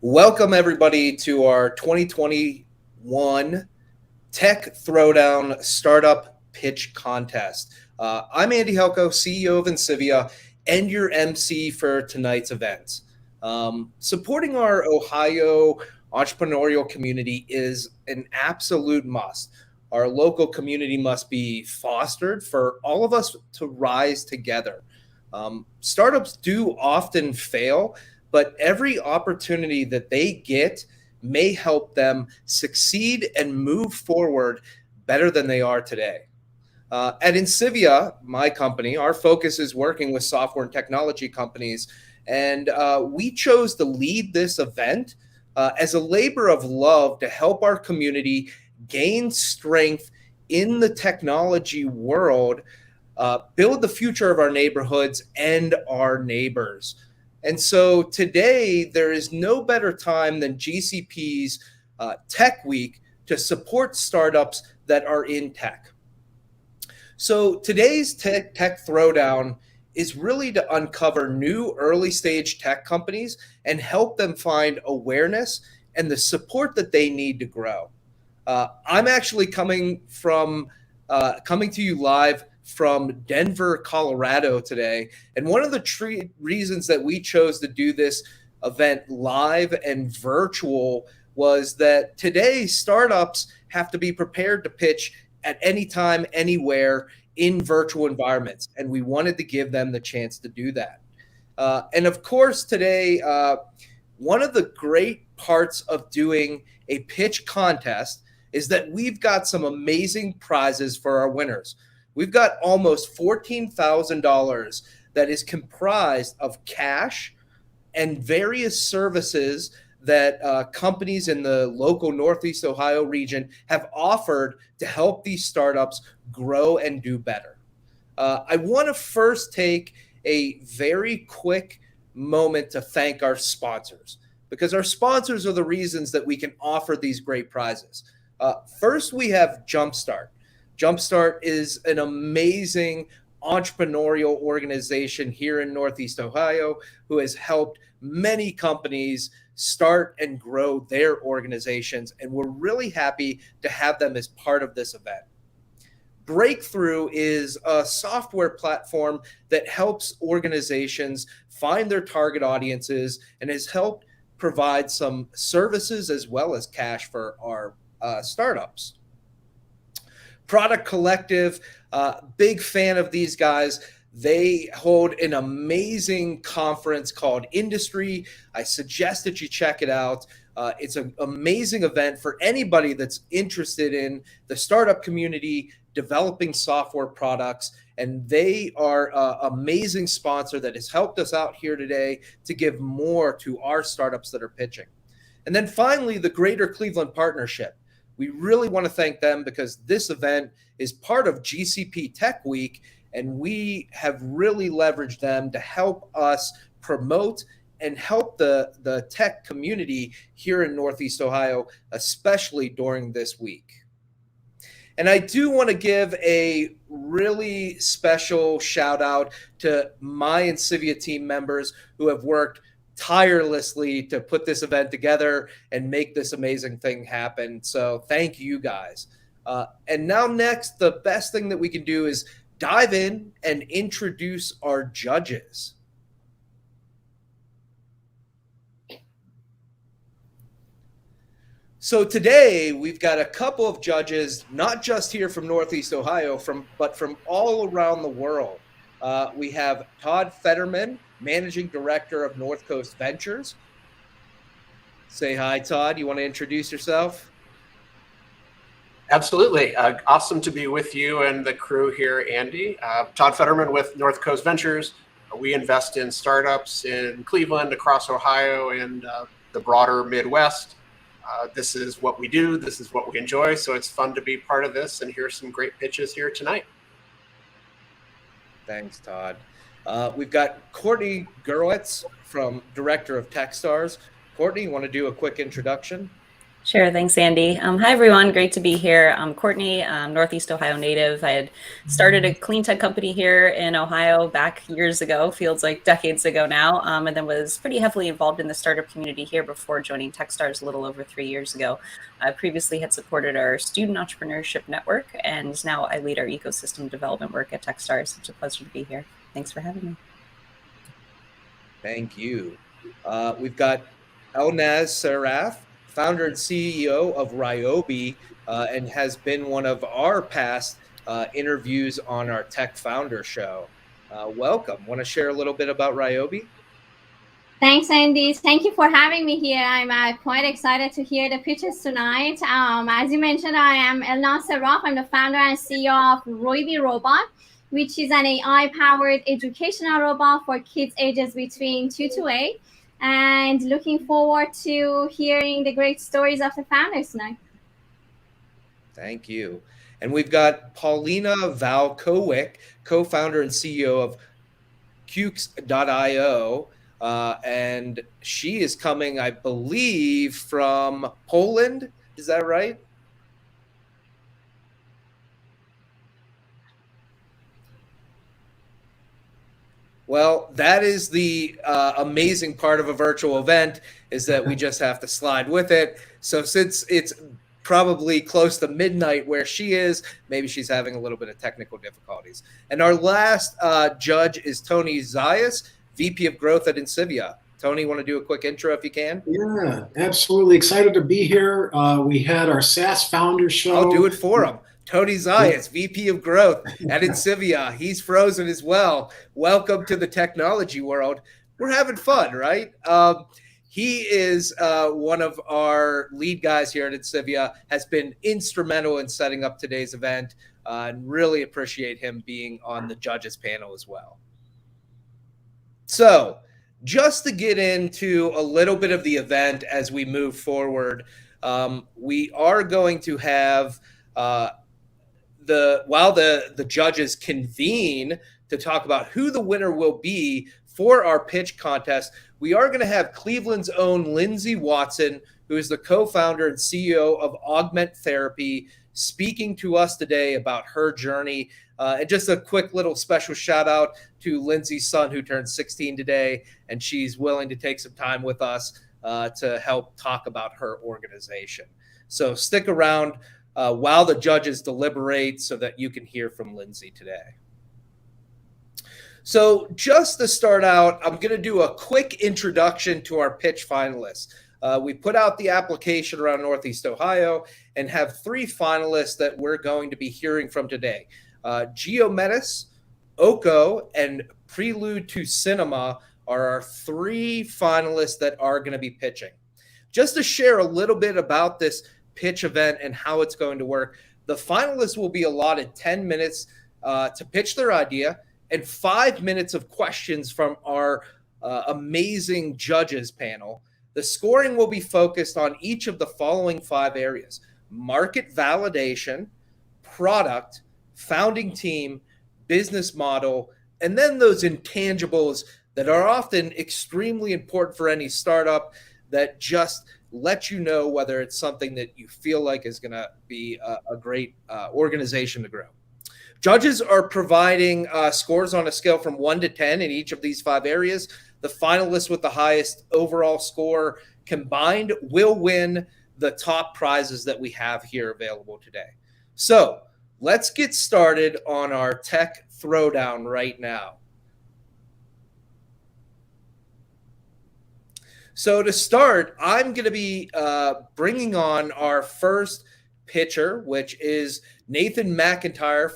Welcome, everybody, to our 2021 Tech Throwdown Startup Pitch Contest. I'm Andy Helko, CEO of Insivia, and your MC for tonight's event. Supporting our Ohio entrepreneurial community is an absolute must. Our local community must be fostered for all of us to rise together. Startups do often fail, but every opportunity that they get may help them succeed and move forward better than they are today. At Insivia, my company, our focus is working with software and technology companies, and we chose to lead this event as a labor of love to help our community gain strength in the technology world, build the future of our neighborhoods and our neighbors. And so today, there is no better time than GCP's Tech Week to support startups that are in tech. So today's Tech Throwdown is really to uncover new early stage tech companies and help them find awareness and the support that they need to grow. I'm actually coming to you live from Denver, Colorado today. And one of the reasons that we chose to do this event live and virtual was that today startups have to be prepared to pitch at any time, anywhere in virtual environments. And we wanted to give them the chance to do that. And of course, today, one of the great parts of doing a pitch contest is that we've got some amazing prizes for our winners. We've got almost $14,000 that is comprised of cash and various services that companies in the local Northeast Ohio region have offered to help these startups grow and do better. I want to first take a very quick moment to thank our sponsors, because our sponsors are the reasons that we can offer these great prizes. First, we have Jumpstart. Jumpstart is an amazing entrepreneurial organization here in Northeast Ohio who has helped many companies start and grow their organizations, and we're really happy to have them as part of this event. Breakthrough is a software platform that helps organizations find their target audiences and has helped provide some services as well as cash for our startups. Product Collective, big fan of these guys. They hold an amazing conference called Industry. I suggest that you check it out. It's an amazing event for anybody that's interested in the startup community, developing software products, and they are an amazing sponsor that has helped us out here today to give more to our startups that are pitching. And then finally, the Greater Cleveland Partnership. We really want to thank them because this event is part of GCP Tech Week, and we have really leveraged them to help us promote and help the tech community here in Northeast Ohio, especially during this week. And I do want to give a really special shout out to my Insivia team members who have worked tirelessly to put this event together and make this amazing thing happen. So thank you guys. And now next, the best thing that we can do is dive in and introduce our judges. So today we've got a couple of judges, not just here from Northeast Ohio, but from all around the world. We have Todd Fetterman, Managing Director of North Coast Ventures. Say hi, Todd. You want to introduce yourself? Absolutely. Awesome to be with you and the crew here, Andy. Todd Fetterman with North Coast Ventures. We invest in startups in Cleveland, across Ohio, and the broader Midwest. This is what we do. This is what we enjoy. So it's fun to be part of this and hear some great pitches here tonight. Thanks, Todd. We've got Courtney Gerwitz, from Director of Techstars. Courtney, you want to do a quick introduction? Sure. Thanks, Andy. Hi, everyone. Great to be here. I'm Courtney, Northeast Ohio native. I had started a clean tech company here in Ohio back years ago, feels like decades ago now, and then was pretty heavily involved in the startup community here before joining Techstars a little over 3 years ago. I previously had supported our student entrepreneurship network, and now I lead our ecosystem development work at Techstars. It's a pleasure to be here. Thanks for having me. Thank you. We've got Elnaz Saraf, founder and CEO of Ryobi, and has been one of our past interviews on our Tech Founder show. Welcome. Want to share a little bit about Ryobi? Thanks, Andy. Thank you for having me here. I'm quite excited to hear the pitches tonight. As you mentioned, I am Elnaz Saraf. I'm the founder and CEO of Ryobi Robot, which is an AI-powered educational robot for kids ages between 2 to 8. And looking forward to hearing the great stories of the founders tonight. Thank you. And we've got Paulina Valkowik, co-founder and CEO of Cukes.io. And she is coming, I believe, from Poland. Is that right? Well, that is the amazing part of a virtual event, is that we just have to slide with it. So since it's probably close to midnight where she is, maybe she's having a little bit of technical difficulties. And our last judge is Tony Zayas, VP of Growth at Insivia. Tony, want to do a quick intro if you can? Yeah, absolutely. Excited to be here. We had our SaaS founder show. I'll do it for him. Tony Zayas, VP of Growth at Insivia. He's frozen as well. Welcome to the technology world. We're having fun, right? He is one of our lead guys here at Insivia, has been instrumental in setting up today's event, and really appreciate him being on the judges panel as well. So just to get into a little bit of the event as we move forward, we are going to have while the judges convene to talk about who the winner will be for our pitch contest, we are going to have Cleveland's own Lindsey Watson, who is the co-founder and CEO of Augment Therapy, speaking to us today about her journey. And just a quick little special shout out to Lindsay's son, who turned 16 today, and she's willing to take some time with us to help talk about her organization. So stick around while the judges deliberate so that you can hear from Lindsay today. So just to start out, I'm going to do a quick introduction to our pitch finalists. We put out the application around Northeast Ohio and have 3 finalists that we're going to be hearing from today. Geometis, Oko, and Prelude to Cinema are our 3 finalists that are going to be pitching. Just to share a little bit about this pitch event and how it's going to work, the finalists will be allotted 10 minutes to pitch their idea and 5 minutes of questions from our amazing judges panel. The scoring will be focused on each of the following 5 areas: market validation, product, founding team, business model, and then those intangibles that are often extremely important for any startup that just let you know whether it's something that you feel like is going to be a great organization to grow. Judges are providing scores on a scale from 1 to 10 in each of these 5 areas. The finalists with the highest overall score combined will win the top prizes that we have here available today. So let's get started on our Tech Throwdown right now. So to start, I'm going to be bringing on our first pitcher, which is Nathan McIntyre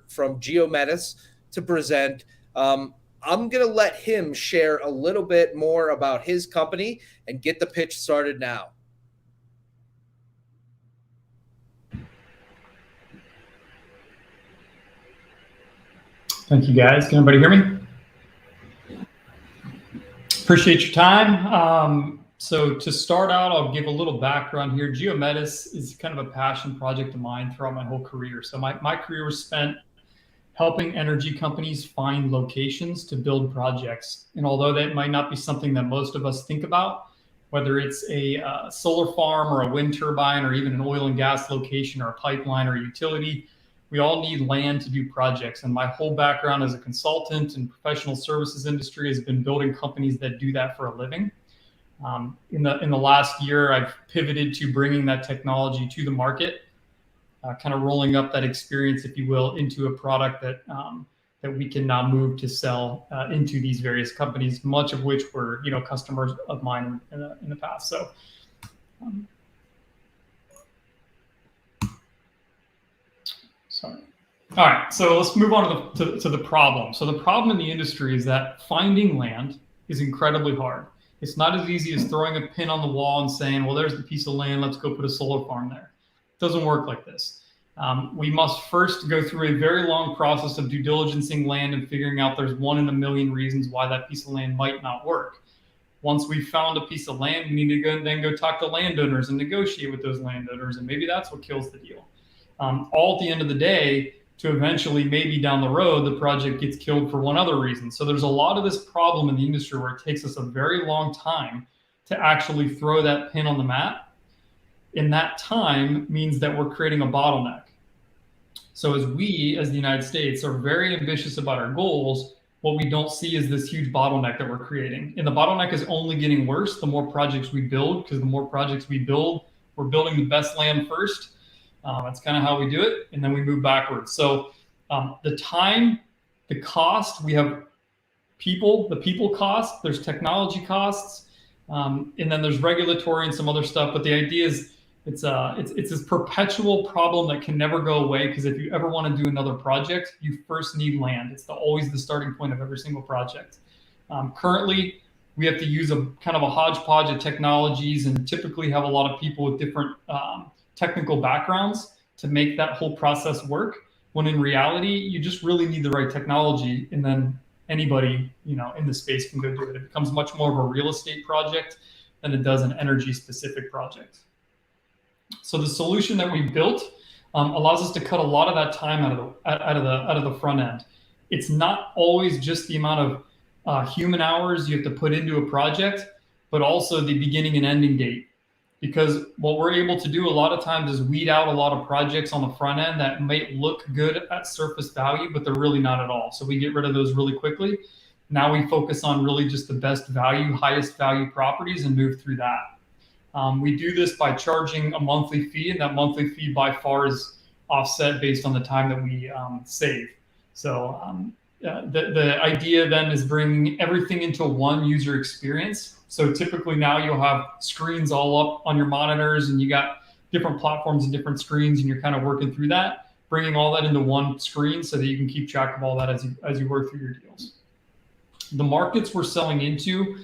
from Geometis to present. I'm going to let him share a little bit more about his company and get the pitch started now. Thank you, guys. Can everybody hear me? Appreciate your time. So to start out, I'll give a little background here. Geometis is kind of a passion project of mine throughout my whole career. So my career was spent helping energy companies find locations to build projects. And although that might not be something that most of us think about, whether it's a solar farm or a wind turbine or even an oil and gas location or a pipeline or a utility. We all need land to do projects. And my whole background as a consultant and professional services industry has been building companies that do that for a living. In the last year, I've pivoted to bringing that technology to the market, kind of rolling up that experience, if you will, into a product that we can now move to sell into these various companies, much of which were, customers of mine in the past. So, sorry. All right, so let's move on to the problem. So the problem in the industry is that finding land is incredibly hard. It's not as easy as throwing a pin on the wall and saying, well, there's the piece of land, let's go put a solar farm there. It doesn't work like this. We must first go through a very long process of due diligencing land and figuring out there's 1 in a million reasons why that piece of land might not work. Once we've found a piece of land, we need to go talk to landowners and negotiate with those landowners, and maybe that's what kills the deal. All at the end of the day, to eventually, maybe down the road, the project gets killed for one other reason. So there's a lot of this problem in the industry where it takes us a very long time to actually throw that pin on the map. And that time means that we're creating a bottleneck. So as we, as the United States, are very ambitious about our goals, what we don't see is this huge bottleneck that we're creating. And the bottleneck is only getting worse the more projects we build, because the more projects we build, we're building the best land first. That's kind of how we do it. And then we move backwards. So the time, the cost, we have the people cost, there's technology costs, and then there's regulatory and some other stuff. But the idea is it's this perpetual problem that can never go away, because if you ever want to do another project, you first need land. It's always the starting point of every single project. Currently, we have to use a kind of a hodgepodge of technologies and typically have a lot of people with different technical backgrounds to make that whole process work, when in reality, you just really need the right technology, and then anybody, in the space can go do it. It becomes much more of a real estate project than it does an energy specific project. So the solution that we built allows us to cut a lot of that time out of the front end. It's not always just the amount of human hours you have to put into a project, but also the beginning and ending date. Because what we're able to do a lot of times is weed out a lot of projects on the front end that might look good at surface value, but they're really not at all. So we get rid of those really quickly. Now we focus on really just the best value, highest value properties and move through that. We do this by charging a monthly fee, and that monthly fee by far is offset based on the time that we save. So the idea then is bringing everything into one user experience. So typically now you'll have screens all up on your monitors, and you got different platforms and different screens, and you're kind of working through that, bringing all that into one screen so that you can keep track of all that as you work through your deals. The markets we're selling into,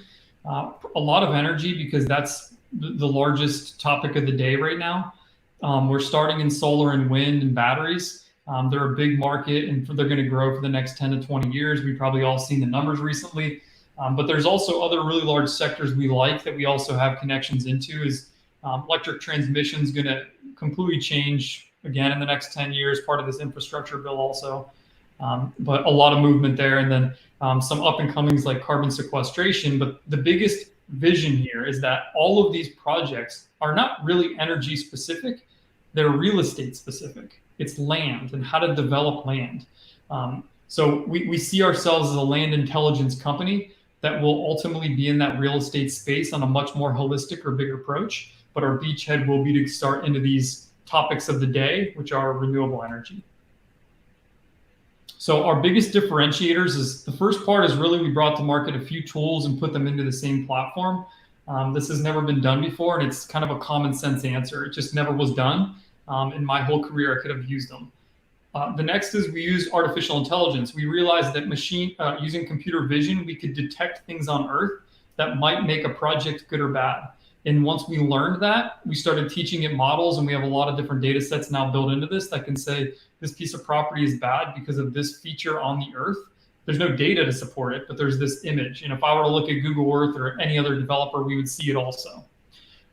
a lot of energy, because that's the largest topic of the day right now. We're starting in solar and wind and batteries. They're a big market, and they're going to grow for the next 10 to 20 years. We've probably all seen the numbers recently. But there's also other really large sectors we like that we also have connections into. Is electric transmission is going to completely change again in the next 10 years, part of this infrastructure bill also. But a lot of movement there. And then some up and comings like carbon sequestration. But the biggest vision here is that all of these projects are not really energy specific. They're real estate specific. It's land and how to develop land. So we see ourselves as a land intelligence company that will ultimately be in that real estate space on a much more holistic or bigger approach. But our beachhead will be to start into these topics of the day, which are renewable energy. So our biggest differentiators is, the first part is really we brought to market a few tools and put them into the same platform. This has never been done before, and it's kind of a common sense answer. It just never was done. In my whole career, I could have used them. The next is we use artificial intelligence. We realized that using computer vision, we could detect things on Earth that might make a project good or bad. And once we learned that, we started teaching it models, and we have a lot of different data sets now built into this that can say this piece of property is bad because of this feature on the Earth. There's no data to support it, but there's this image. And if I were to look at Google Earth or any other developer, we would see it also.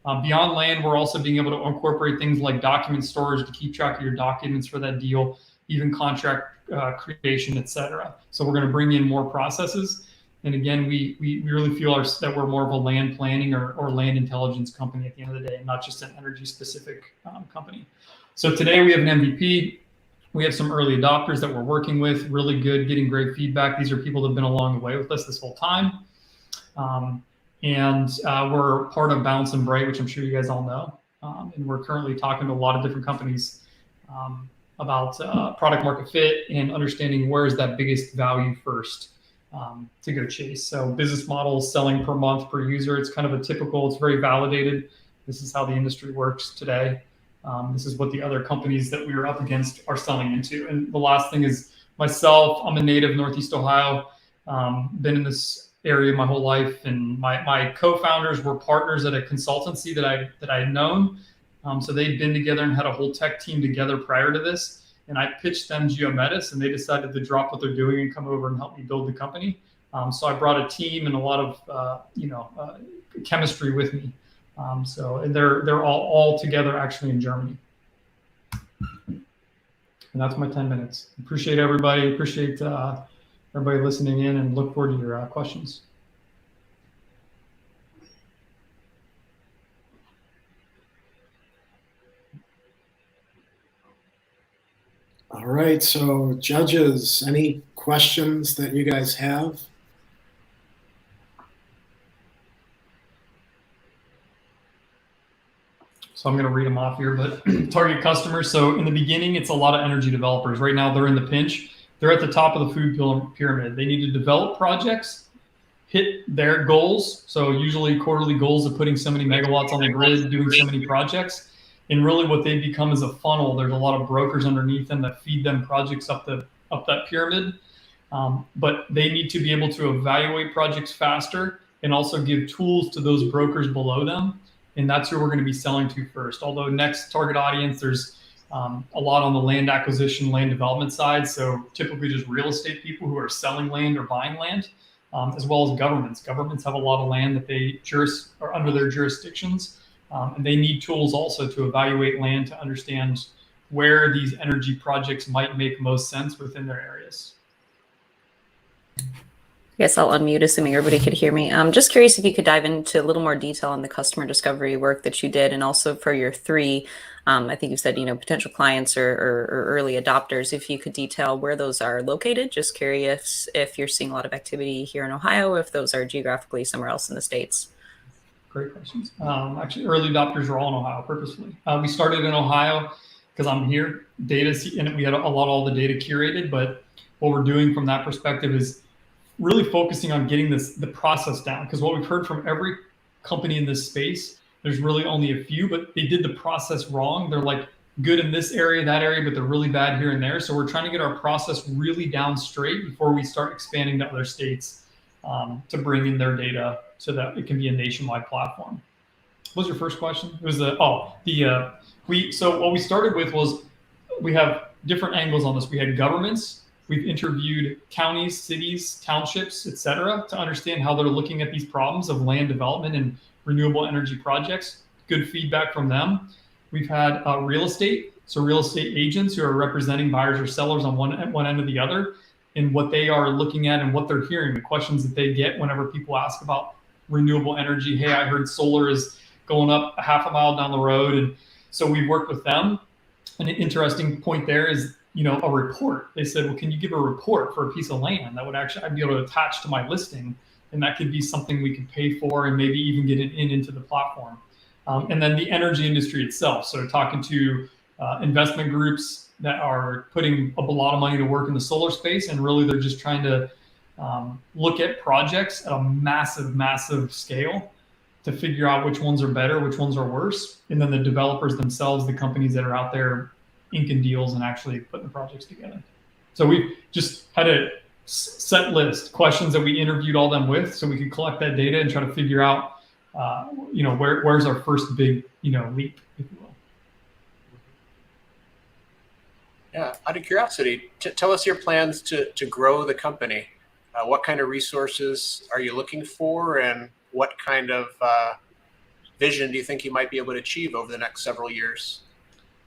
Beyond land, we're also being able to incorporate things like document storage to keep track of your documents for that deal, even contract creation, et cetera. So we're going to bring in more processes. And again, we really feel that we're more of a land planning or land intelligence company at the end of the day, and not just an energy specific company. So today we have an MVP. We have some early adopters that we're working with, really good, getting great feedback. These are people that have been along the way with us this whole time. And we're part of Bounce and Bright, which I'm sure you guys all know. And we're currently talking to a lot of different companies about product market fit and understanding where is that biggest value first to go chase. So business models, selling per month per user, it's kind of a typical, it's very validated. This is how the industry works today. This is what the other companies that we are up against are selling into. And the last thing is myself, I'm a native Northeast Ohio, been in this area my whole life, and my co-founders were partners at a consultancy that I had known. So they'd been together and had a whole tech team together prior to this. And I pitched them GeoMetis, and they decided to drop what they're doing and come over and help me build the company. So I brought a team and a lot of chemistry with me. So they're all together actually in Germany. And that's my 10 minutes. Appreciate everybody. Appreciate everybody listening in, and look forward to your questions. All right, so judges, any questions that you guys have? So I'm going to read them off here, but target customers. So in the beginning, it's a lot of energy developers. Right now, they're in the pinch. They're at the top of the food pyramid. They need to develop projects, hit their goals. So usually quarterly goals of putting so many megawatts on the grid, doing so many projects. And really what they become is a funnel. There's a lot of brokers underneath them that feed them projects up that pyramid. But they need to be able to evaluate projects faster and also give tools to those brokers below them. And that's who we're going to be selling to first. Although next target audience, there's a lot on the land acquisition, land development side. So typically just real estate people who are selling land or buying land, as well as governments. Governments have a lot of land that they are under their jurisdictions. And they need tools also to evaluate land to understand where these energy projects might make most sense within their areas. I guess I'll unmute, assuming everybody could hear me. I'm just curious if you could dive into a little more detail on the customer discovery work that you did, and also for your three, I think you said, potential clients or early adopters, if you could detail where those are located. Just curious if you're seeing a lot of activity here in Ohio, if those are geographically somewhere else in the States. Great questions. Actually, early adopters are all in Ohio purposefully. We started in Ohio because I'm here. And we had all the data curated, but what we're doing from that perspective is really focusing on getting the process down. Because what we've heard from every company in this space, there's really only a few, but they did the process wrong. They're like good in this area, that area, but they're really bad here and there. So we're trying to get our process really down straight before we start expanding to other states to bring in their data so that it can be a nationwide platform. What was your first question? It was so what we started with was we have different angles on this. We had governments. We've interviewed counties, cities, townships, et cetera, to understand how they're looking at these problems of land development and renewable energy projects. Good feedback from them. We've had real estate, so real estate agents who are representing buyers or sellers on one end or the other, and what they are looking at and what they're hearing, the questions that they get whenever people ask about renewable energy. Hey, I heard solar is going up a half a mile down the road. And so we worked with them. And an interesting point there is, a report. They said, well, can you give a report for a piece of land that would actually, I'd be able to attach to my listing, and that could be something we could pay for and maybe even get it into the platform. And then the energy industry itself. So talking to investment groups that are putting a lot of money to work in the solar space, and really they're just trying to look at projects at a massive scale to figure out which ones are better, which ones are worse. And then the developers themselves, the companies that are out there inking deals and actually putting the projects together. So we've just had a set list, questions that we interviewed all them with, so we could collect that data and try to figure out, where's our first big, leap, if you will. Yeah, out of curiosity, tell us your plans to grow the company. What kind of resources are you looking for, and what kind of vision do you think you might be able to achieve over the next several years?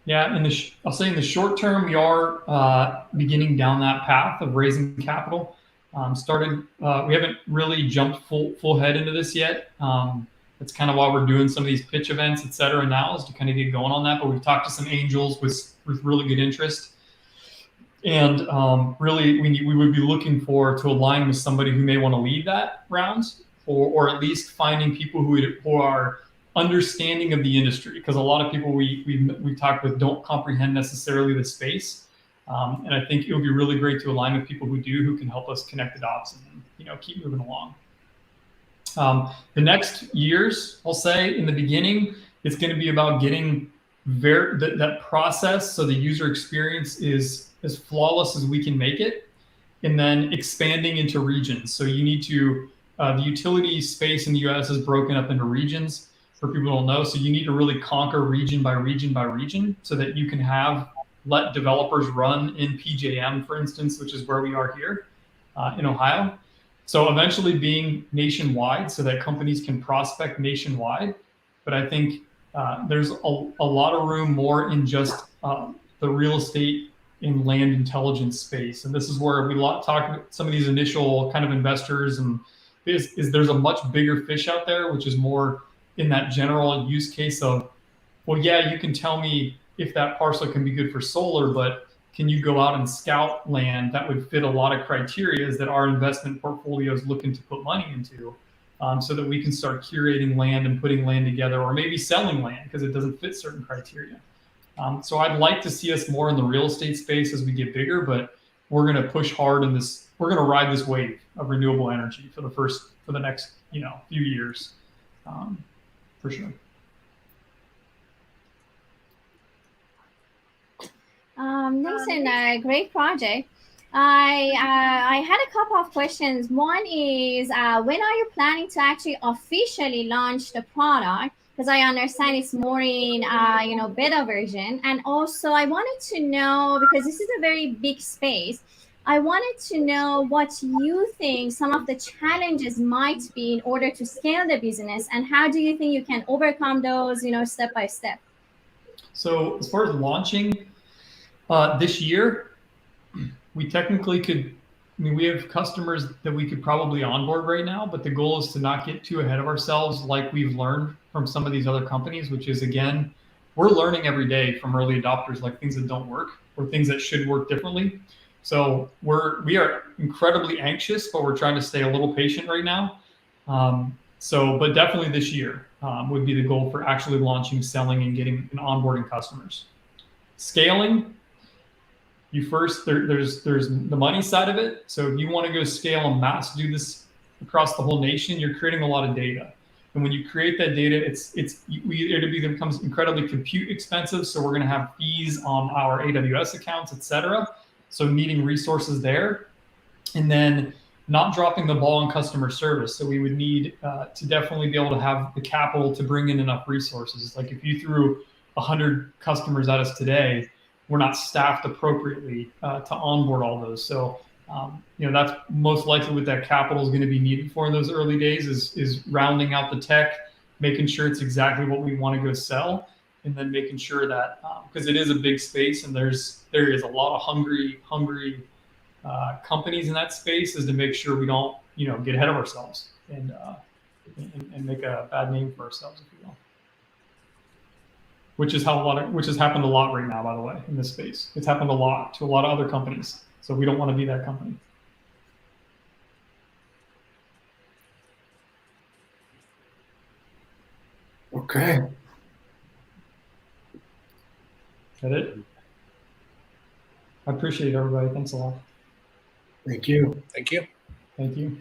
Yeah, I'll say in the short term, we are beginning down that path of raising capital. We haven't really jumped full head into this yet. That's kind of why we're doing some of these pitch events, et cetera, now, is to kind of get going on that. But we've talked to some angels with really good interest. And really, we would be looking to align with somebody who may want to lead that round, or at least finding people who are understanding of the industry, because a lot of people we talk with don't comprehend necessarily the space. And I think it would be really great to align with people who can help us connect the dots and keep moving along. The next years, I'll say, in the beginning, it's going to be about getting that process so the user experience is as flawless as we can make it, and then expanding into regions. So you need to, the utility space in the US is broken up into regions, for people who don't know. So you need to really conquer region by region by region, so that you can let developers run in PJM, for instance, which is where we are here in Ohio. So eventually being nationwide, so that companies can prospect nationwide. But I think there's a lot of room more in just the real estate in land intelligence space. And this is where we talk to some of these initial kind of investors, and there's a much bigger fish out there, which is more in that general use case of, well, yeah, you can tell me if that parcel can be good for solar, but can you go out and scout land that would fit a lot of criteria that our investment portfolio is looking to put money into, so that we can start curating land and putting land together, or maybe selling land because it doesn't fit certain criteria. So I'd like to see us more in the real estate space as we get bigger, but we're going to push hard in this. We're going to ride this wave of renewable energy for the next few years, for sure. Thanks, great project. I had a couple of questions. One is, when are you planning to actually officially launch the product? Because I understand it's more in beta version. And also I wanted to know, because this is a very big space, I wanted to know what you think some of the challenges might be in order to scale the business, and how do you think you can overcome those, step by step? So as far as launching this year, we technically could, we have customers that we could probably onboard right now, but the goal is to not get too ahead of ourselves, like we've learned from some of these other companies, which is, again, we're learning every day from early adopters, like things that don't work or things that should work differently. So we are incredibly anxious, but we're trying to stay a little patient right now. But definitely this year would be the goal for actually launching, selling, and getting and onboarding customers. Scaling, there's the money side of it. So if you want to go scale and mass do this across the whole nation, you're creating a lot of data. And when you create that data, it becomes incredibly compute expensive. So we're going to have fees on our AWS accounts, et cetera. So needing resources there, and then not dropping the ball on customer service. So we would need to definitely be able to have the capital to bring in enough resources. Like if you threw 100 customers at us today, we're not staffed appropriately to onboard all those. So that's most likely what that capital is going to be needed for in those early days is rounding out the tech, making sure it's exactly what we want to go sell, and then making sure that, because it is a big space and there is a lot of hungry companies in that space, is to make sure we don't get ahead of ourselves and make a bad name for ourselves, if you will. Which has happened a lot right now, by the way, in this space. It's happened a lot to a lot of other companies. So we don't want to be that company. Okay. Is that it? I appreciate it, everybody. Thanks a lot. Thank you. Thank you. Thank you.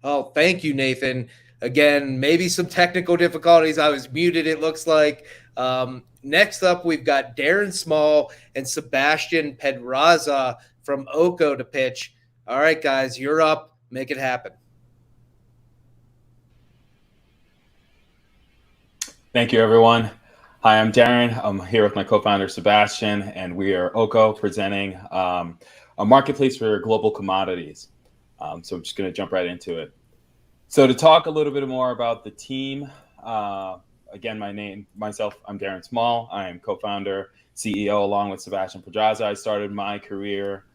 Oh, thank you, Nathan. Again, maybe some technical difficulties. I was muted, it looks like. Next up, we've got Darren Small and Sebastian Pedraza from Oko to pitch. All right, guys, you're up. Make it happen. Thank you, everyone. Hi, I'm Darren. I'm here with my co-founder, Sebastian, and we are Oko, presenting a marketplace for global commodities. So I'm just going to jump right into it. So to talk a little bit more about the team, again, I'm Darren Small. I am co-founder, CEO, along with Sebastian Pedraza. I started my career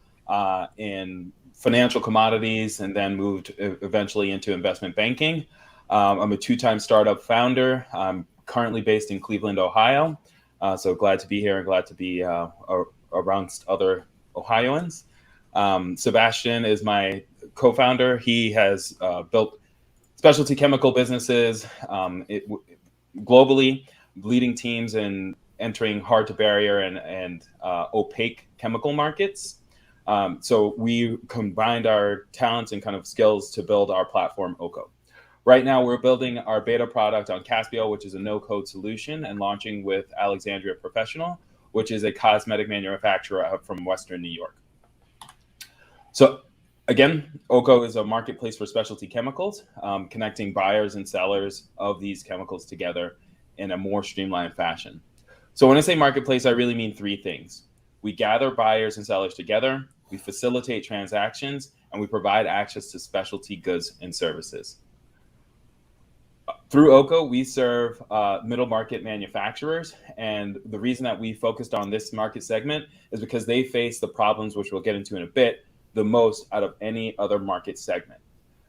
in financial commodities and then moved eventually into investment banking. I'm a two-time startup founder. I'm currently based in Cleveland, Ohio. So glad to be here and glad to be amongst other Ohioans. Sebastian is my co-founder. He has built specialty chemical businesses globally, leading teams in entering hard to barrier and opaque chemical markets. So we combined our talents and kind of skills to build our platform, Oko. Right now, we're building our beta product on Caspio, which is a no-code solution, and launching with Alexandria Professional, which is a cosmetic manufacturer from Western New York. So again, Oko is a marketplace for specialty chemicals, connecting buyers and sellers of these chemicals together in a more streamlined fashion. So when I say marketplace, I really mean three things. We gather buyers and sellers together, we facilitate transactions, and we provide access to specialty goods and services. Through Oko, we serve middle market manufacturers, and the reason that we focused on this market segment is because they face the problems, which we'll get into in a bit, the most out of any other market segment.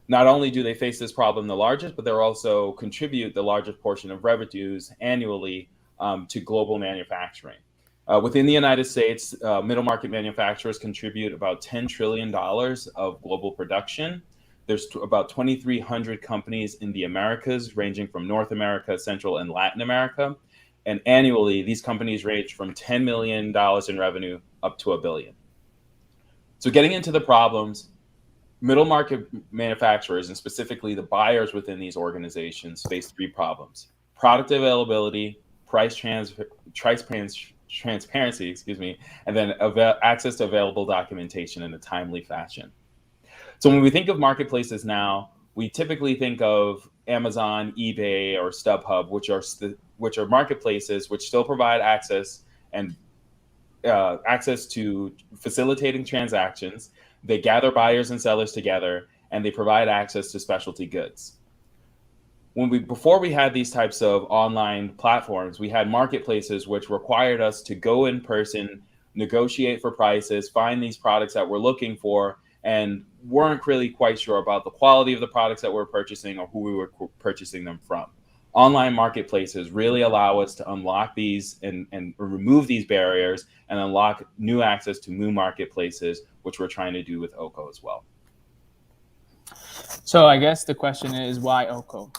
Not only do they face this problem the largest, but they also contribute the largest portion of revenues annually to global manufacturing. Within the United States, middle market manufacturers contribute about $10 trillion of global production. There's about 2,300 companies in the Americas, ranging from North America, Central, and Latin America. And annually, these companies range from $10 million in revenue up to $1 billion. So getting into the problems, middle market manufacturers, and specifically the buyers within these organizations, face three problems: product availability, price transparency, and then access to available documentation in a timely fashion. So when we think of marketplaces now, we typically think of Amazon, eBay, or StubHub, which are marketplaces which still provide access to facilitating transactions. They gather buyers and sellers together, and they provide access to specialty goods. Before we had these types of online platforms, we had marketplaces which required us to go in person, negotiate for prices, find these products that we're looking for, and weren't really quite sure about the quality of the products that we're purchasing or who we were purchasing them from. Online marketplaces really allow us to unlock these and remove these barriers and unlock new access to new marketplaces, which we're trying to do with Oko as well. So I guess the question is, why Oko?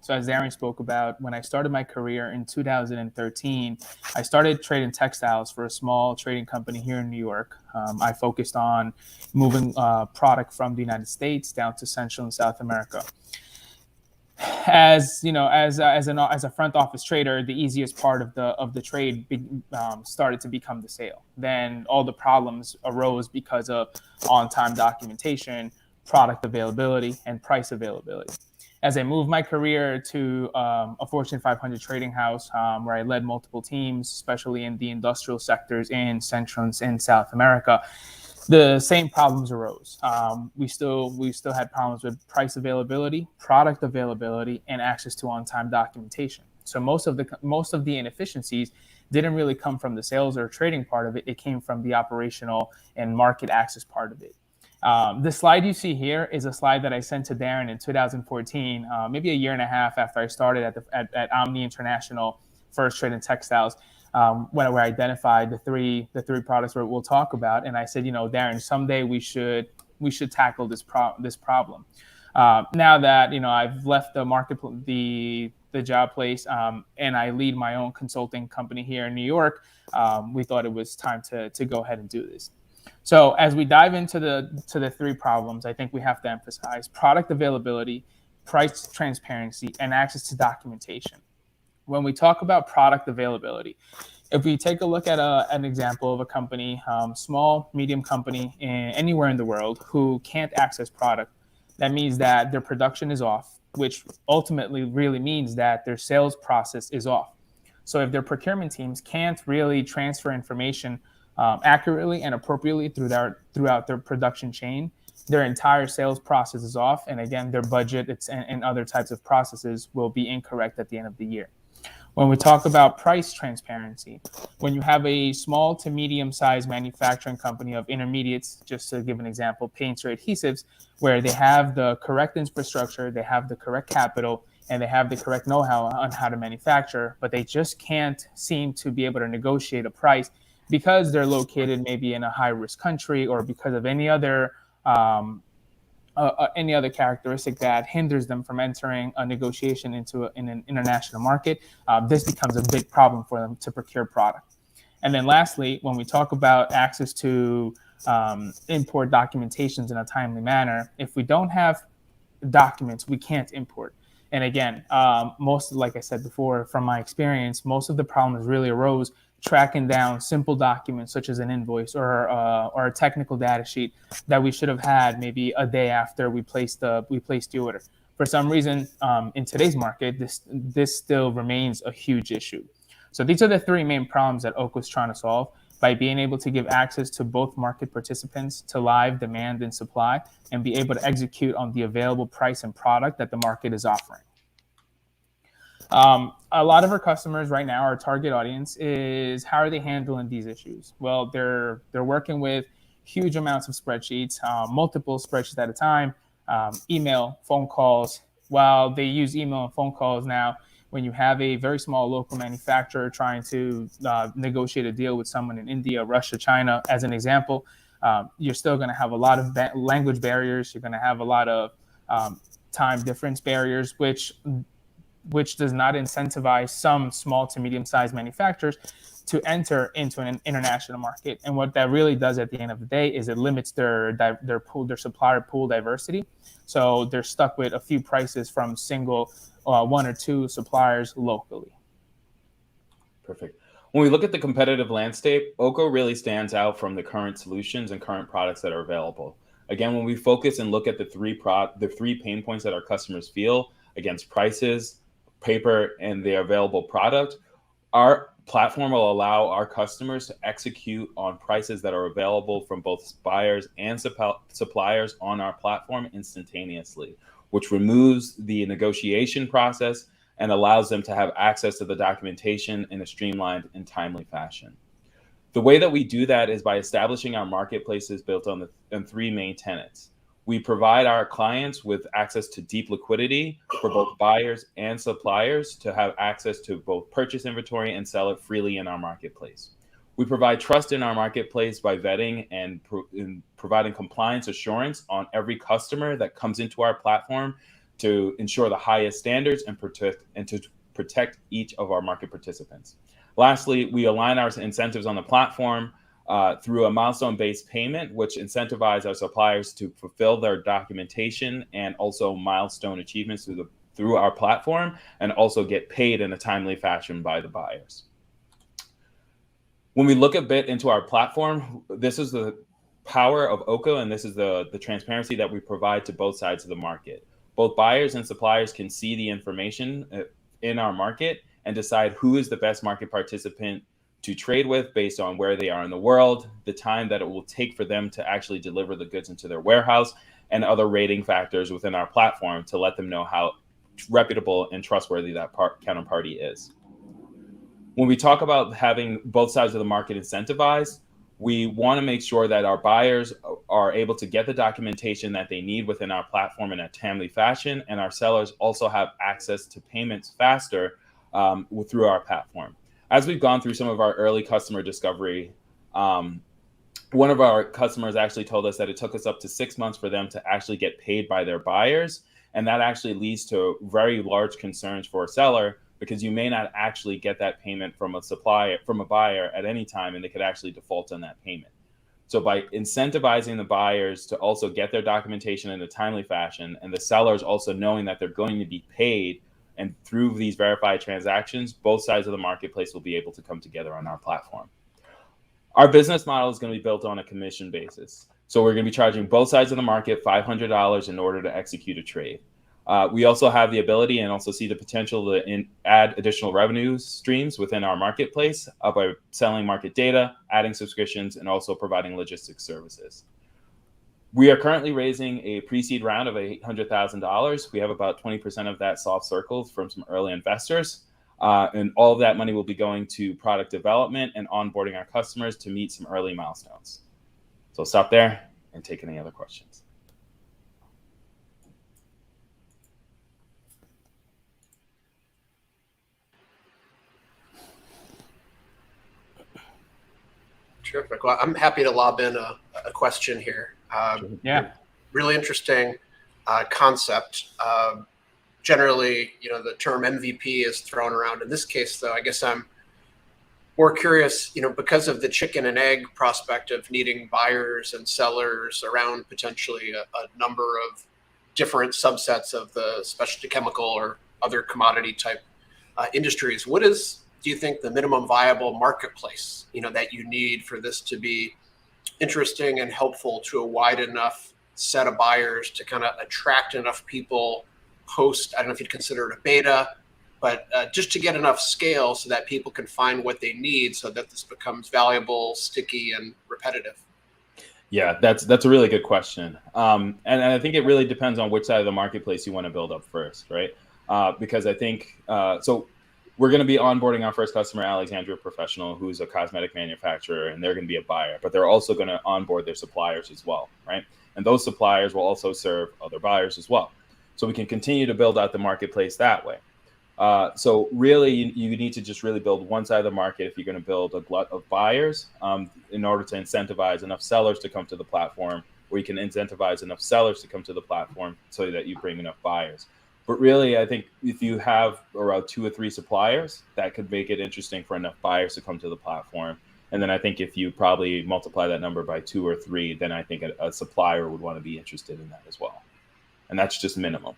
So as Darren spoke about, when I started my career in 2013, I started trading textiles for a small trading company here in New York. I focused on moving product from the United States down to Central and South America. As you know, as a front office trader, the easiest part of the trade started to become the sale. Then all the problems arose because of on-time documentation, product availability, and price availability. As I moved my career to a Fortune 500 trading house where I led multiple teams, especially in the industrial sectors in Central and South America, the same problems arose. We still had problems with price availability, product availability, and access to on-time documentation. So most of the inefficiencies didn't really come from the sales or trading part of it. It came from the operational and market access part of it. The slide you see here is a slide that I sent to Darren in 2014, maybe a year and a half after I started at Omni International, first trading textiles, where I identified the three products that we'll talk about. And I said, Darren, someday we should tackle this problem. Now that I've left the job place and I lead my own consulting company here in New York, we thought it was time to go ahead and do this. So as we dive into the three problems, I think we have to emphasize product availability price transparency, and access to documentation. When we talk about product availability, if we take a look at an example of a company, small, medium company anywhere in the world who can't access product, that means that their production is off, which ultimately really means that their sales process is off. So if their procurement teams can't really transfer information accurately and appropriately throughout their production chain, their entire sales process is off. And again, their budget and other types of processes will be incorrect at the end of the year. When we talk about price transparency, when you have a small to medium-sized manufacturing company of intermediates, just to give an example, paints or adhesives, where they have the correct infrastructure, they have the correct capital, and they have the correct know-how on how to manufacture, but they just can't seem to be able to negotiate a price because they're located maybe in a high-risk country or because of any other characteristic that hinders them from entering a negotiation in an international market, this becomes a big problem for them to procure product. And then lastly, when we talk about access to import documentations in a timely manner, if we don't have documents, we can't import. And again, like I said before, from my experience, most of the problems really arose tracking down simple documents such as an invoice or a technical data sheet that we should have had maybe a day after we placed the order. For some reason, in today's market, this still remains a huge issue. So these are the three main problems that Oko is trying to solve by being able to give access to both market participants to live demand and supply and be able to execute on the available price and product that the market is offering. A lot of our customers right now, our target audience, is how are they handling these issues? Well, they're working with huge amounts of spreadsheets, multiple spreadsheets at a time, email, phone calls. While they use email and phone calls now, when you have a very small local manufacturer trying to negotiate a deal with someone in India, Russia, China, as an example, you're still going to have a lot of language barriers. You're going to have a lot of time difference barriers, which does not incentivize some small to medium-sized manufacturers to enter into an international market. And what that really does at the end of the day is it limits their supplier pool diversity. So they're stuck with a few prices from single one or two suppliers locally. Perfect. When we look at the competitive landscape, Oko really stands out from the current solutions and current products that are available. Again, when we focus and look at the three pain points that our customers feel against prices, paper, and the available product, our platform will allow our customers to execute on prices that are available from both buyers and suppliers on our platform instantaneously, which removes the negotiation process and allows them to have access to the documentation in a streamlined and timely fashion. The way that we do that is by establishing our marketplaces built on three main tenets. We provide our clients with access to deep liquidity for both buyers and suppliers to have access to both purchase inventory and sell it freely in our marketplace. We provide trust in our marketplace by vetting and providing compliance assurance on every customer that comes into our platform to ensure the highest standards and to protect each of our market participants. Lastly, we align our incentives on the platform through a milestone-based payment, which incentivizes our suppliers to fulfill their documentation and also milestone achievements through our platform, and also get paid in a timely fashion by the buyers. When we look a bit into our platform, this is the power of Oko, and this is the transparency that we provide to both sides of the market. Both buyers and suppliers can see the information in our market and decide who is the best market participant to trade with based on where they are in the world, the time that it will take for them to actually deliver the goods into their warehouse, and other rating factors within our platform to let them know how reputable and trustworthy that counterparty is. When we talk about having both sides of the market incentivized, we want to make sure that our buyers are able to get the documentation that they need within our platform in a timely fashion, and our sellers also have access to payments faster through our platform. As we've gone through some of our early customer discovery, one of our customers actually told us that it took us up to 6 months for them to actually get paid by their buyers. And that actually leads to very large concerns for a seller, because you may not actually get that payment from a buyer at any time, and they could actually default on that payment. So by incentivizing the buyers to also get their documentation in a timely fashion, and the sellers also knowing that they're going to be paid, and through these verified transactions, both sides of the marketplace will be able to come together on our platform. Our business model is going to be built on a commission basis. So we're going to be charging both sides of the market $500 in order to execute a trade. We also have the ability and also see the potential to add additional revenue streams within our marketplace by selling market data, adding subscriptions, and also providing logistics services. We are currently raising a pre-seed round of $800,000. We have about 20% of that soft circled from some early investors. And all of that money will be going to product development and onboarding our customers to meet some early milestones. So I'll stop there and take any other questions. Terrific. Well, I'm happy to lob in a question here. Yeah. Really interesting concept. Generally, the term MVP is thrown around. In this case, though, I guess I'm more curious, because of the chicken and egg prospect of needing buyers and sellers around potentially a number of different subsets of the specialty chemical or other commodity type industries. What is, do you think, the minimum viable marketplace, that you need for this to be interesting and helpful to a wide enough set of buyers to kind of attract enough people post, I don't know if you'd consider it a beta, but just to get enough scale so that people can find what they need so that this becomes valuable, sticky, and repetitive? Yeah, that's a really good question. And I think it really depends on which side of the marketplace you want to build up first, right? Because I think, so we're going to be onboarding our first customer, Alexandria Professional, who's a cosmetic manufacturer, and they're going to be a buyer, but they're also going to onboard their suppliers as well, right? And those suppliers will also serve other buyers as well. So we can continue to build out the marketplace that way. So really, you need to just really build one side of the market if you're going to build a glut of buyers in order to incentivize enough sellers to come to the platform, or you can incentivize enough sellers to come to the platform so that you bring enough buyers. But really, I think if you have around 2 or 3 suppliers, that could make it interesting for enough buyers to come to the platform. And then I think if you probably multiply that number by 2 or 3, then I think a supplier would want to be interested in that as well. And that's just minimum.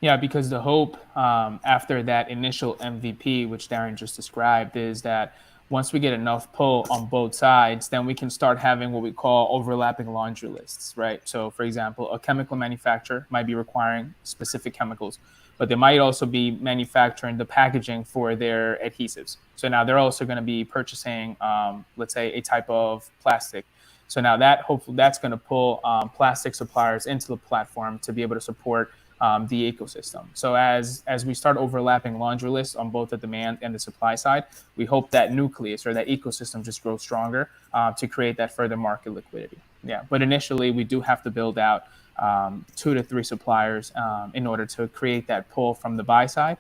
Yeah, because the hope after that initial MVP, which Darren just described, is that once we get enough pull on both sides, then we can start having what we call overlapping laundry lists, right? So, for example, a chemical manufacturer might be requiring specific chemicals, but they might also be manufacturing the packaging for their adhesives. So now they're also going to be purchasing, let's say, a type of plastic. So now that hopefully that's going to pull plastic suppliers into the platform to be able to support the ecosystem. So as we start overlapping laundry lists on both the demand and the supply side, we hope that nucleus or that ecosystem just grows stronger to create that further market liquidity. Yeah, but initially we do have to build out 2 to 3 suppliers in order to create that pull from the buy side.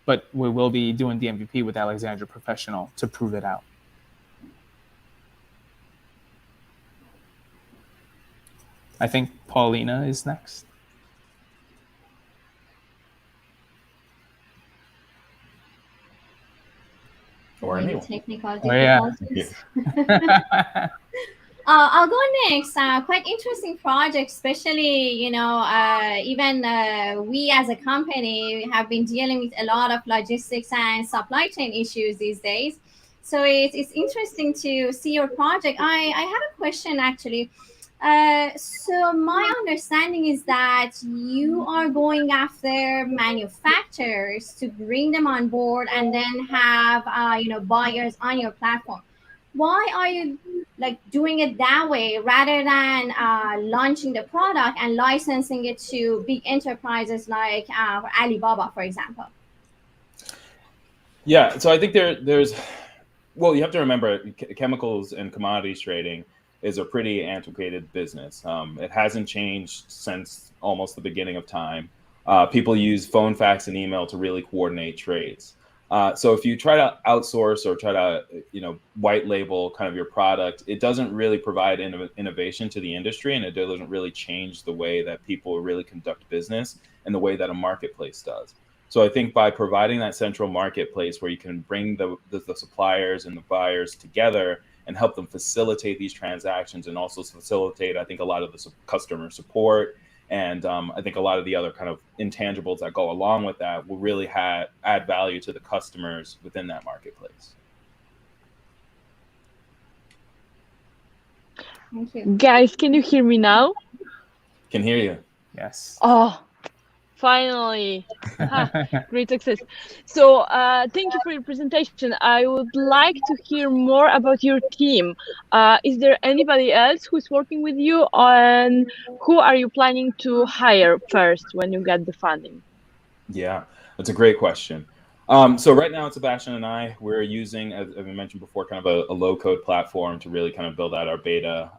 But we will be doing the MVP with Alexandria Professional to prove it out. I think Paulina is next. Or anyone. Technical difficulties. I'll go next. Quite interesting project, especially, even we as a company have been dealing with a lot of logistics and supply chain issues these days. So it's interesting to see your project. I have a question, actually. So my understanding is that you are going after manufacturers to bring them on board and then have buyers on your platform. Why are you doing it that way rather than launching the product and licensing it to big enterprises like Alibaba, for example? Yeah, so I think there's well, you have to remember chemicals and commodities trading is a pretty antiquated business. It hasn't changed since almost the beginning of time. People use phone, fax, and email to really coordinate trades. So if you try to outsource or try to, white label kind of your product, it doesn't really provide innovation to the industry, and it doesn't really change the way that people really conduct business and the way that a marketplace does. So I think by providing that central marketplace where you can bring the suppliers and the buyers together, and help them facilitate these transactions, and also facilitate, I think, a lot of the customer support. And I think a lot of the other kind of intangibles that go along with that will really add value to the customers within that marketplace. Thank you. Guys, can you hear me now? Can hear you. Yes. Oh, finally. Great success. So thank you for your presentation. I would like to hear more about your team. Is there anybody else who's working with you, and who are you planning to hire first when you get the funding? Yeah, that's a great question. So right now, Sebastian and I, we're using, as I mentioned before, kind of a low-code platform to really kind of build out our beta.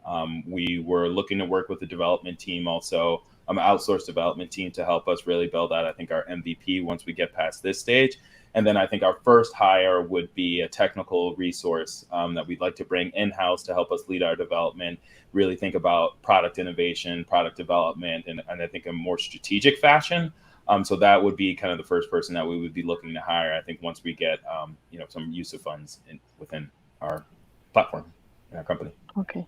We were looking to work with the development team also, outsourced development team, to help us really build out, I think, our MVP once we get past this stage. And then I think our first hire would be a technical resource that we'd like to bring in-house to help us lead our development, really think about product innovation, product development, and I think a more strategic fashion. So that would be kind of the first person that we would be looking to hire, I think, once we get some use of funds within our platform in our company. Okay.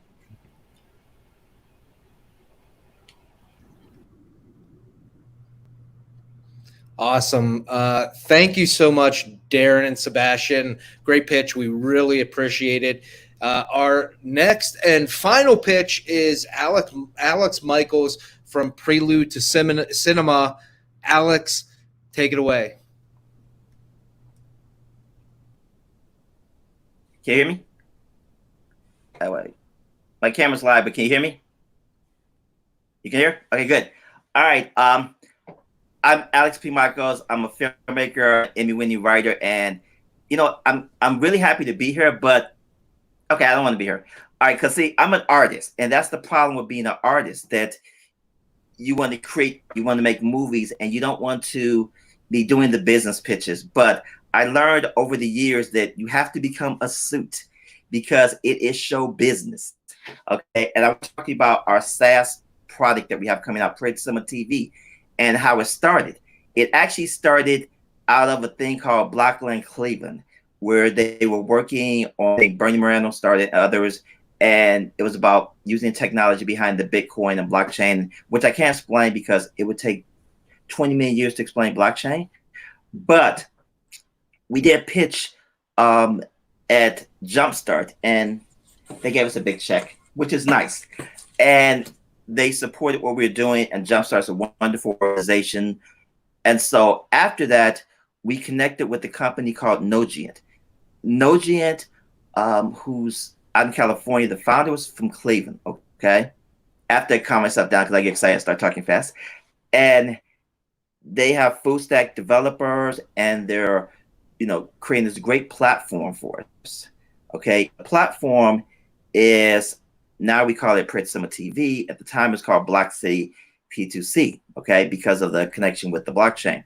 Awesome. Thank you so much, Darren and Sebastian. Great pitch. We really appreciate it. Our next and final pitch is Alex Michaels from Prelude to Cinema. Alex, take it away. Can you hear me? Oh, wait. My camera's live, but can you hear me? You can hear? Okay, good. All right. I'm Alex P. Michaels. I'm a filmmaker, Emmy-winning writer, and I'm really happy to be here. But okay, I don't want to be here. All right, because see, I'm an artist, and that's the problem with being an artist, that you want to create, you want to make movies, and you don't want to be doing the business pitches. But I learned over the years that you have to become a suit, because it is show business. Okay, and I'm talking about our SaaS product that we have coming out, Print Cinema TV, and how it started. It actually started out of a thing called Blockland Cleveland, where they were working on, I think Bernie Moreno started, others, and it was about using technology behind the Bitcoin and blockchain, which I can't explain because it would take 20 million years to explain blockchain. But we did pitch at Jumpstart, and they gave us a big check, which is nice. And they supported what we were doing, and Jumpstart's a wonderful organization. And so after that, we connected with a company called Nogient. Nogient, who's out in California, the founder was from Cleveland, okay? After I calm myself down, because I get excited and start talking fast. And they have full stack developers, and they're, creating this great platform for us, okay? The platform is, now we call it Print Cinema TV. At the time, it's called Block City P2C, okay, because of the connection with the blockchain.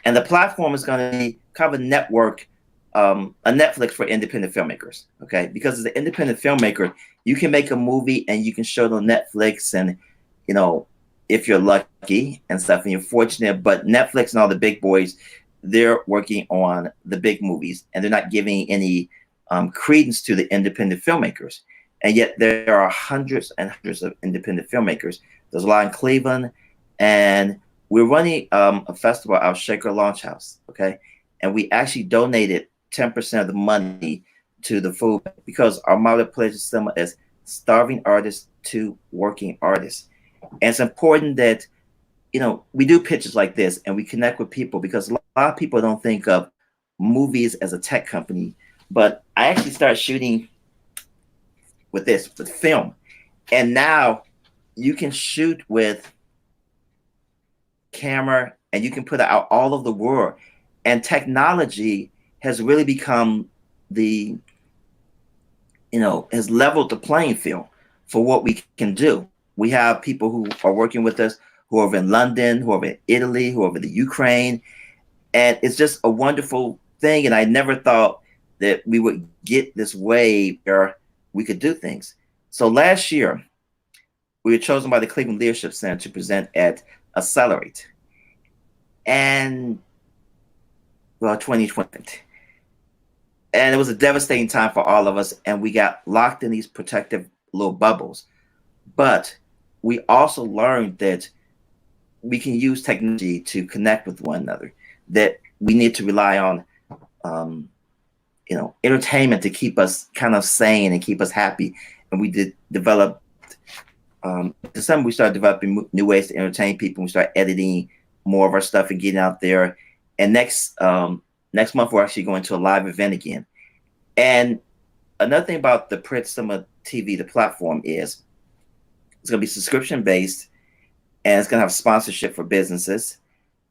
And the platform is going to be kind of a network, a Netflix for independent filmmakers, okay? Because as an independent filmmaker, you can make a movie and you can show it on Netflix, and, if you're lucky and stuff and you're fortunate, but Netflix and all the big boys, they're working on the big movies, and they're not giving any credence to the independent filmmakers. And yet there are hundreds and hundreds of independent filmmakers. There's a lot in Cleveland, and we're running a festival out of Shaker Launch House, okay? And we actually donated 10% of the money to the food, because our motto pledge system is starving artists to working artists. And it's important that, we do pitches like this and we connect with people, because a lot of people don't think of movies as a tech company. But I actually started shooting with film. And now you can shoot with camera and you can put it out all over the world. And technology has really become has leveled the playing field for what we can do. We have people who are working with us who are in London, who are in Italy, who are in the Ukraine. And it's just a wonderful thing. And I never thought that we would get this way where we could do things. So last year, we were chosen by the Cleveland Leadership Center to present at Accelerate. And, 2020. And it was a devastating time for all of us, and we got locked in these protective little bubbles. But we also learned that we can use technology to connect with one another, that we need to rely on entertainment to keep us kind of sane and keep us happy. And we did develop December, we started developing new ways to entertain people. We started editing more of our stuff and getting out there. And next month, we're actually going to a live event again. And another thing about the Print Cinema TV, the platform, is it's going to be subscription based, and it's going to have sponsorship for businesses.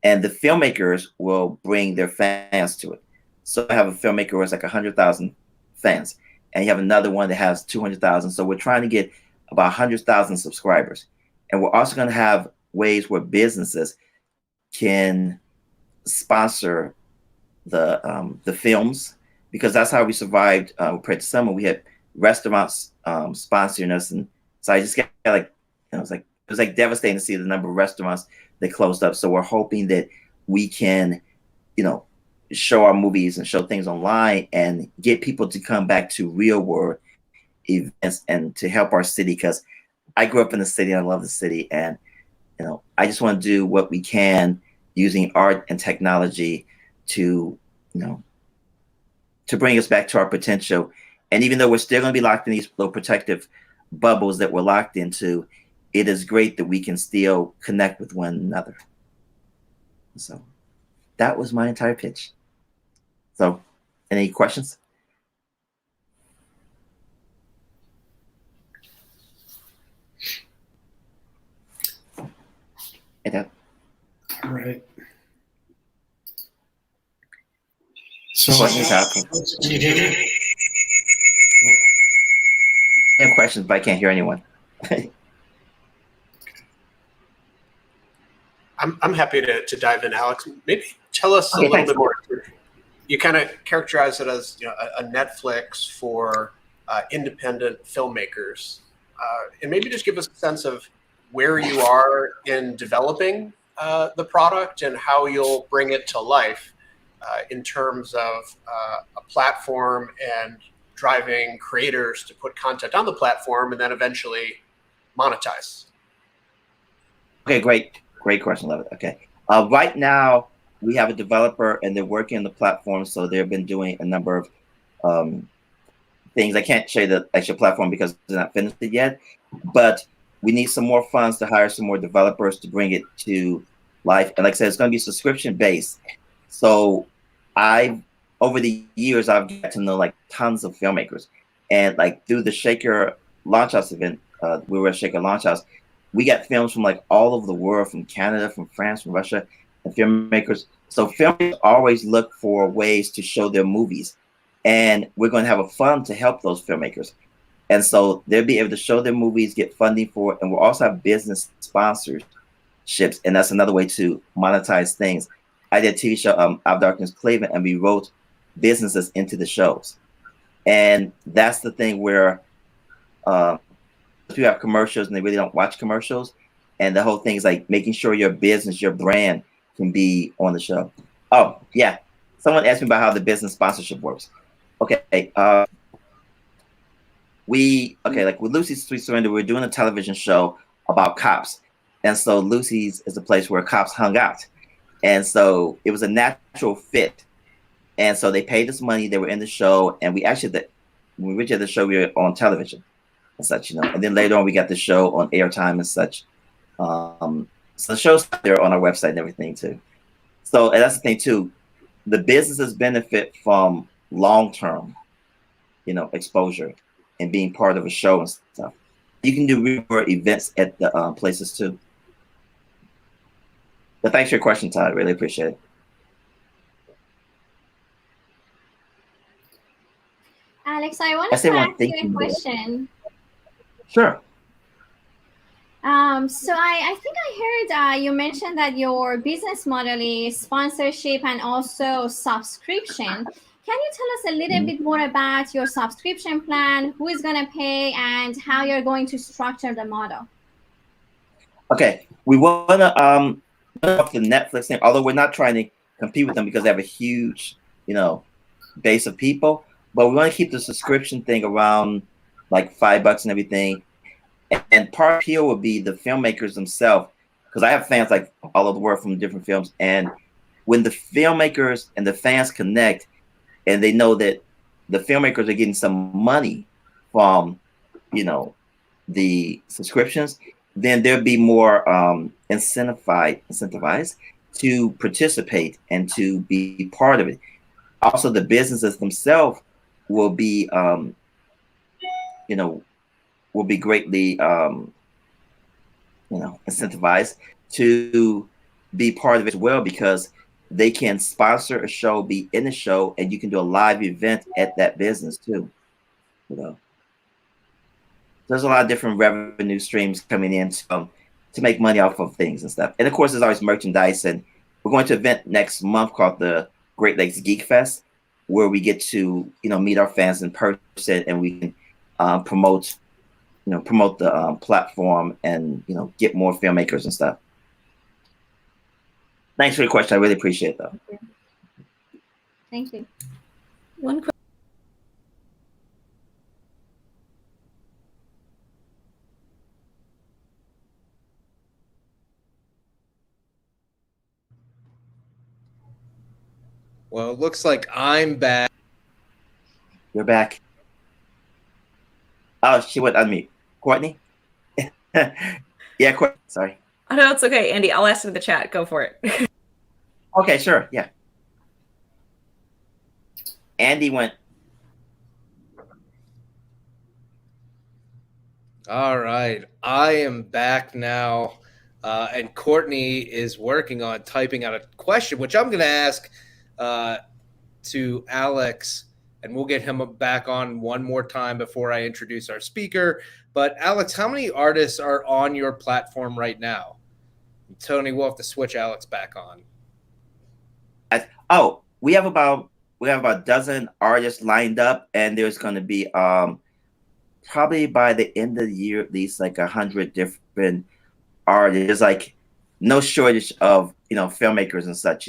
And the filmmakers will bring their fans to it. So I have a filmmaker who has like 100,000 fans, and you have another one that has 200,000. So we're trying to get about 100,000 subscribers. And we're also going to have ways where businesses can sponsor the films, because that's how we survived Print Summer. We had restaurants sponsoring us, and so I just got like, it was like devastating to see the number of restaurants that closed up. So we're hoping that we can, show our movies and show things online and get people to come back to real world events and to help our city, because I grew up in the city and I love the city, and I just want to do what we can using art and technology to to bring us back to our potential. And even though we're still going to be locked in these little protective bubbles that we're locked into, it is great that we can still connect with one another. So that was my entire pitch. So any questions? All right. So, questions happen. Can you hear me? I have questions, but I can't hear anyone. I'm happy to dive in, Alex. Maybe tell us a little bit more. You kind of characterize it as a Netflix for independent filmmakers, and maybe just give us a sense of where you are in developing the product and how you'll bring it to life in terms of a platform and driving creators to put content on the platform and then eventually monetize. Okay, great question, love it. Okay, right now we have a developer and they're working on the platform, so they've been doing a number of things. I can't show you the actual platform because they're not finished it yet, but we need some more funds to hire some more developers to bring it to life. And like I said, it's going to be subscription based. So over the years, I've got to know like tons of filmmakers, and like through the Shaker Launch House event, we were at Shaker Launch House. We got films from like all over the world, from Canada, from France, from Russia, and filmmakers. So filmmakers always look for ways to show their movies, and we're going to have a fund to help those filmmakers. And so they'll be able to show their movies, get funding for it, and we'll also have business sponsorships, and that's another way to monetize things. I did a TV show, Out of Darkness Cleveland, and we wrote businesses into the shows. And that's the thing where you have commercials and they really don't watch commercials. And the whole thing is like making sure your business, your brand can be on the show. Oh, yeah. Someone asked me about how the business sponsorship works. Okay. Like with Lucy's Sweet Surrender, we're doing a television show about cops. And so Lucy's is a place where cops hung out. And so it was a natural fit. And so they paid us money. They were in the show. And we actually, when we did the show, we were on television and such, And then later on, we got the show on airtime and such. So the show's there on our website and everything too. So, and that's the thing too. The businesses benefit from long-term, exposure and being part of a show and stuff. You can do real world events at the places too. But thanks for your question, Todd. Really appreciate it. Alex, I wanted to ask you a question. Sure. So I think I heard you mentioned that your business model is sponsorship and also subscription. Can you tell us a little bit more about your subscription plan, who is going to pay, and how you're going to structure the model? Okay, we want to up the Netflix thing, although we're not trying to compete with them because they have a huge, base of people. but we want to keep the subscription thing around like $5 and everything. And part appeal would be the filmmakers themselves, because I have fans like all over the world from different films. And when the filmmakers and the fans connect, and they know that the filmmakers are getting some money from, the subscriptions, then there'll be more incentivized to participate and to be part of it. Also, the businesses themselves will be, will be greatly, incentivized to be part of it as well, because they can sponsor a show, be in the show, and you can do a live event at that business too. There's a lot of different revenue streams coming in to make money off of things and stuff. And of course, there's always merchandise. And we're going to an event next month called the Great Lakes Geek Fest, where we get to meet our fans in person, and we can promote the platform and get more filmmakers and stuff. Thanks for the question. I really appreciate it, though. Thank you. One question. Well, it looks like I'm back. You're back. Oh, she went on mute. Courtney? Yeah, Courtney. Sorry. Oh, no, it's okay, Andy. I'll ask in the chat. Go for it. Okay, sure. Yeah. Andy went. All right. I am back now. And Courtney is working on typing out a question, which I'm going to ask to Alex, and we'll get him back on one more time before I introduce our speaker. But Alex, how many artists are on your platform right now? Tony, we'll have to switch Alex back on. We have about a dozen artists lined up, and there's going to be probably by the end of the year at least like 100 different artists. There's like no shortage of filmmakers and such,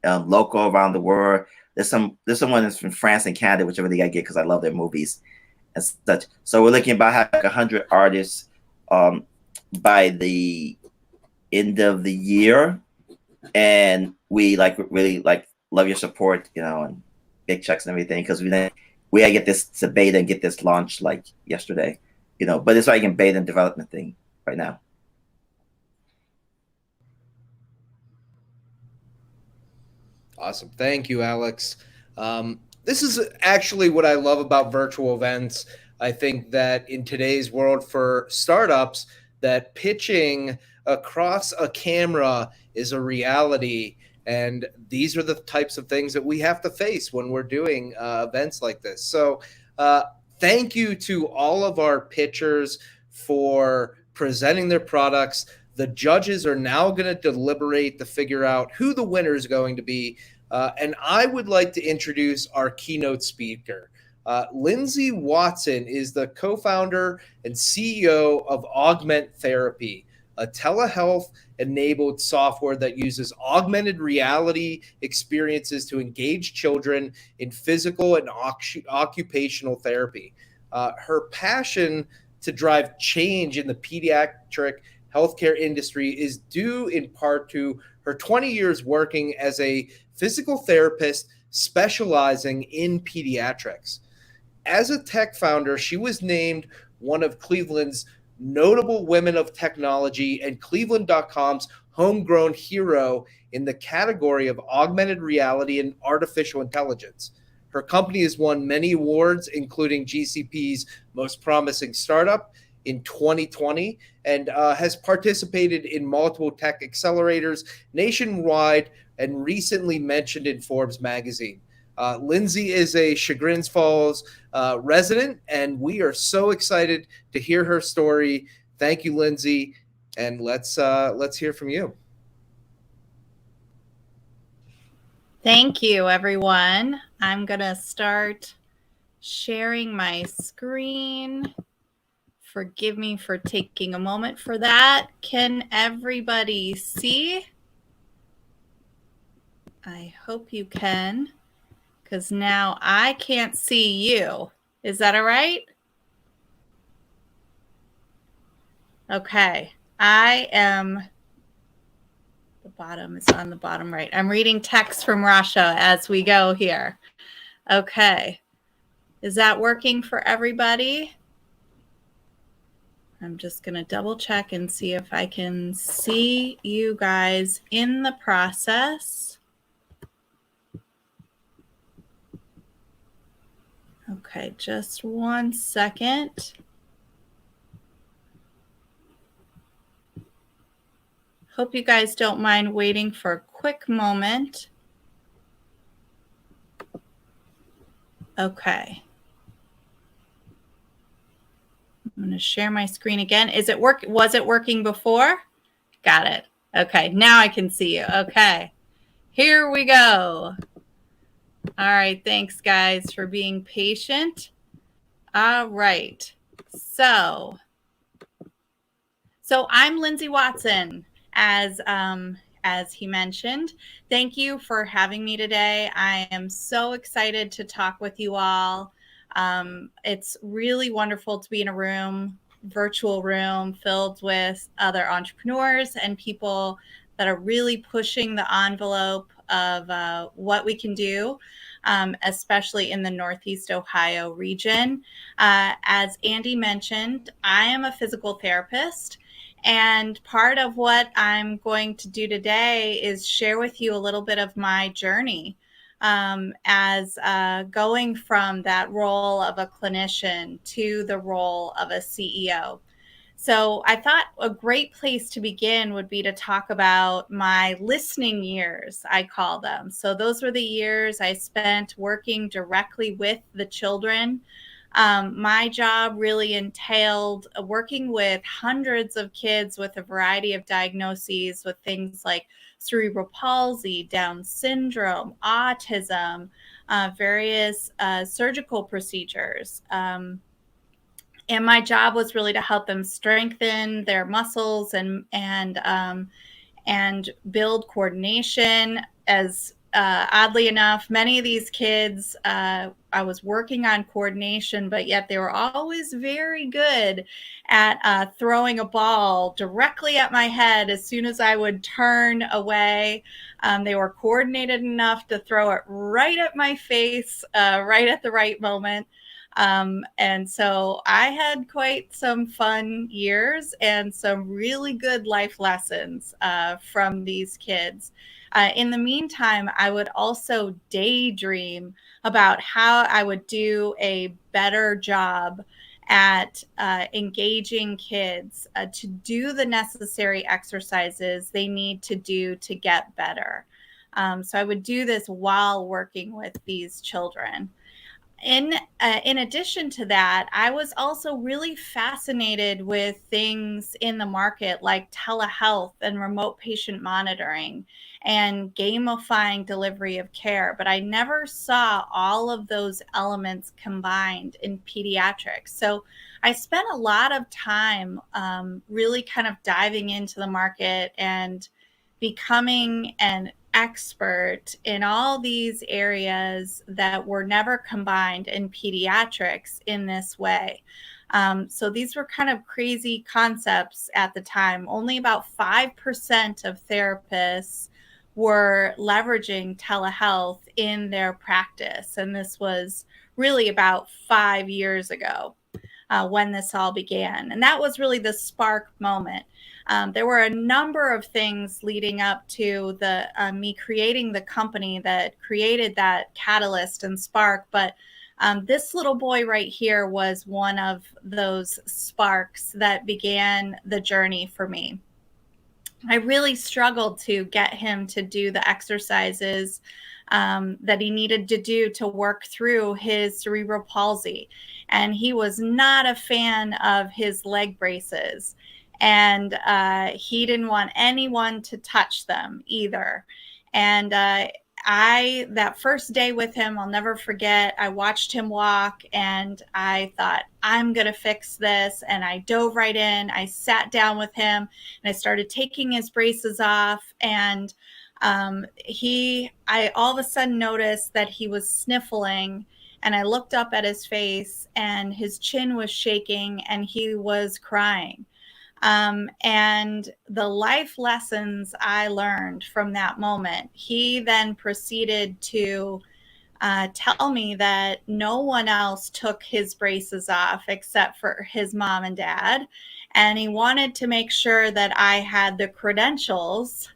local around the world. There's someone that's from France and Canada, which I really gotta get because I love their movies and such. So we're looking about having 100 artists by the end of the year, and we really love your support, and big checks and everything, because we gotta get this to beta and get this launched like yesterday, but it's like in beta and development thing right now. Awesome. Thank you, Alex. This is actually what I love about virtual events. I think that in today's world for startups, that pitching across a camera is a reality. And these are the types of things that we have to face when we're doing events like this. So thank you to all of our pitchers for presenting their products. The judges are now going to deliberate to figure out who the winner is going to be. And I would like to introduce our keynote speaker. Lindsey Watson is the co-founder and CEO of Augment Therapy, a telehealth-enabled software that uses augmented reality experiences to engage children in physical and occupational therapy. Her passion to drive change in the pediatric healthcare industry is due in part to her 20 years working as a physical therapist specializing in pediatrics. As a tech founder, she was named one of Cleveland's notable women of technology and Cleveland.com's homegrown hero in the category of augmented reality and artificial intelligence. Her company has won many awards, including GCP's Most Promising Startup in 2020, and has participated in multiple tech accelerators nationwide and recently mentioned in Forbes magazine. Lindsay is a Chagrin Falls resident, and we are so excited to hear her story. Thank you, Lindsay, and let's hear from you. Thank you, everyone. I'm gonna start sharing my screen. Forgive me for taking a moment for that. Can everybody see? I hope you can. because now I can't see you. Is that all right? Okay. I am, the bottom is on the bottom right. I'm reading text from Rasha as we go here. Okay. Is that working for everybody? I'm just going to double check and see if I can see you guys in the process. Okay, just 1 second. Hope you guys don't mind waiting for a quick moment. Okay. I'm going to share my screen again. Was it working before? Got it. Okay, now I can see you. Okay, here we go. All right, thanks guys for being patient. All right, so I'm Lindsey Watson, as he mentioned. Thank you for having me today. I am so excited to talk with you all. It's really wonderful to be in a virtual room filled with other entrepreneurs and people that are really pushing the envelope of what we can do, especially in the Northeast Ohio region. As Andy mentioned, I am a physical therapist. And part of what I'm going to do today is share with you a little bit of my journey as going from that role of a clinician to the role of a CEO. So I thought a great place to begin would be to talk about my listening years, I call them. So those were the years I spent working directly with the children. My job really entailed working with hundreds of kids with a variety of diagnoses with things like cerebral palsy, Down syndrome, autism, various surgical procedures. And my job was really to help them strengthen their muscles and build coordination. As oddly enough, many of these kids, I was working on coordination, but yet they were always very good at throwing a ball directly at my head as soon as I would turn away. They were coordinated enough to throw it right at my face, right at the right moment. And so I had quite some fun years and some really good life lessons from these kids. In the meantime, I would also daydream about how I would do a better job at engaging kids to do the necessary exercises they need to do to get better. So I would do this while working with these children. In addition to that, I was also really fascinated with things in the market like telehealth and remote patient monitoring and gamifying delivery of care. But I never saw all of those elements combined in pediatrics. So I spent a lot of time really kind of diving into the market and becoming an expert in all these areas that were never combined in pediatrics in this way. So these were kind of crazy concepts at the time. Only about 5% of therapists were leveraging telehealth in their practice. And this was really about 5 years ago when this all began. And that was really the spark moment. There were a number of things leading up to the me creating the company that created that catalyst and spark. But this little boy right here was one of those sparks that began the journey for me. I really struggled to get him to do the exercises that he needed to do to work through his cerebral palsy. And he was not a fan of his leg braces. And he didn't want anyone to touch them either. And that first day with him, I'll never forget, I watched him walk and I thought, I'm going to fix this. And I dove right in. I sat down with him and I started taking his braces off. And I all of a sudden noticed that he was sniffling, and I looked up at his face and his chin was shaking and he was crying. And the life lessons I learned from that moment, he then proceeded to tell me that no one else took his braces off except for his mom and dad. And he wanted to make sure that I had the credentials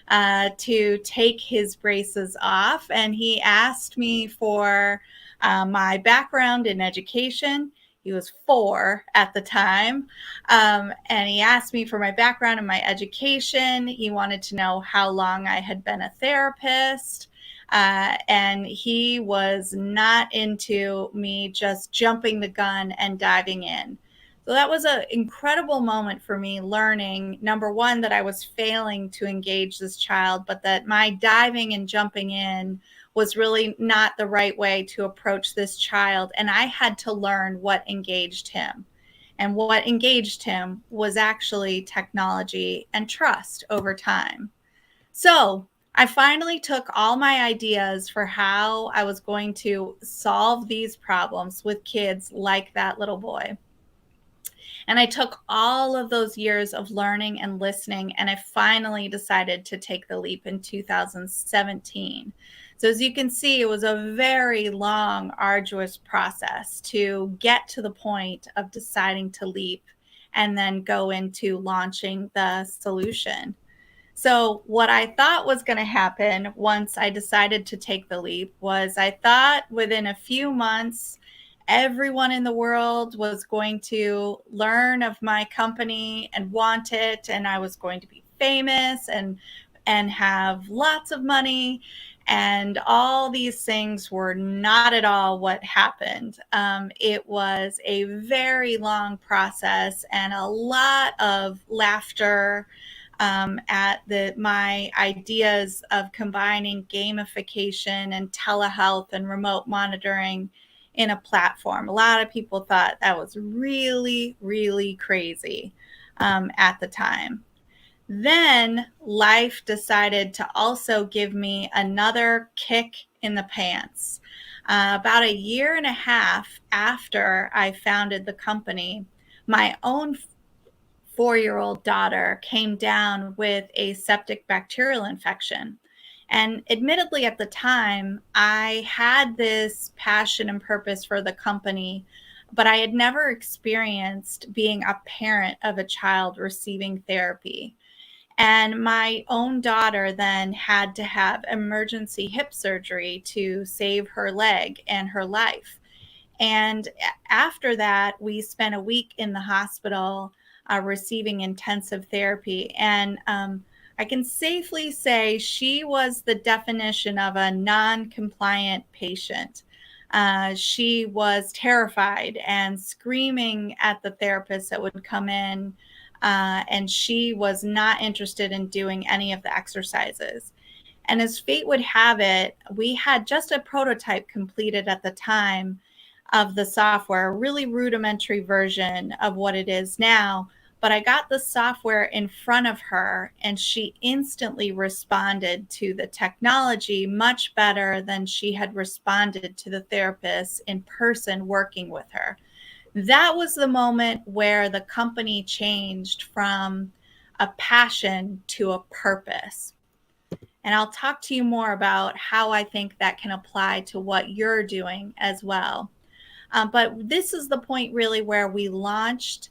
to take his braces off. And he asked me for my background in education. He was 4 at the time. And he asked me for my background in my education. He wanted to know how long I had been a therapist. And he was not into me just jumping the gun and diving in. So that was an incredible moment for me, learning, number one, that I was failing to engage this child, but that my diving and jumping in was really not the right way to approach this child. And I had to learn what engaged him. And what engaged him was actually technology and trust over time. So I finally took all my ideas for how I was going to solve these problems with kids like that little boy. And I took all of those years of learning and listening, and I finally decided to take the leap in 2017. So as you can see, it was a very long, arduous process to get to the point of deciding to leap and then go into launching the solution. So what I thought was going to happen once I decided to take the leap was I thought within a few months, everyone in the world was going to learn of my company and want it, and I was going to be famous and have lots of money. And all these things were not at all what happened. It was a very long process and a lot of laughter at my ideas of combining gamification and telehealth and remote monitoring in a platform. A lot of people thought that was really, really crazy at the time. Then life decided to also give me another kick in the pants. About a year and a half after I founded the company, my own 4-year-old daughter came down with a septic bacterial infection. And admittedly, at the time, I had this passion and purpose for the company, but I had never experienced being a parent of a child receiving therapy. And my own daughter then had to have emergency hip surgery to save her leg and her life. And after that, we spent a week in the hospital receiving intensive therapy. And I can safely say she was the definition of a non-compliant patient. She was terrified and screaming at the therapist that would come in, and she was not interested in doing any of the exercises. And as fate would have it, we had just a prototype completed at the time of the software, a really rudimentary version of what it is now. But I got the software in front of her, and she instantly responded to the technology much better than she had responded to the therapist in person working with her. That was the moment where the company changed from a passion to a purpose. And I'll talk to you more about how I think that can apply to what you're doing as well. But this is the point really where we launched,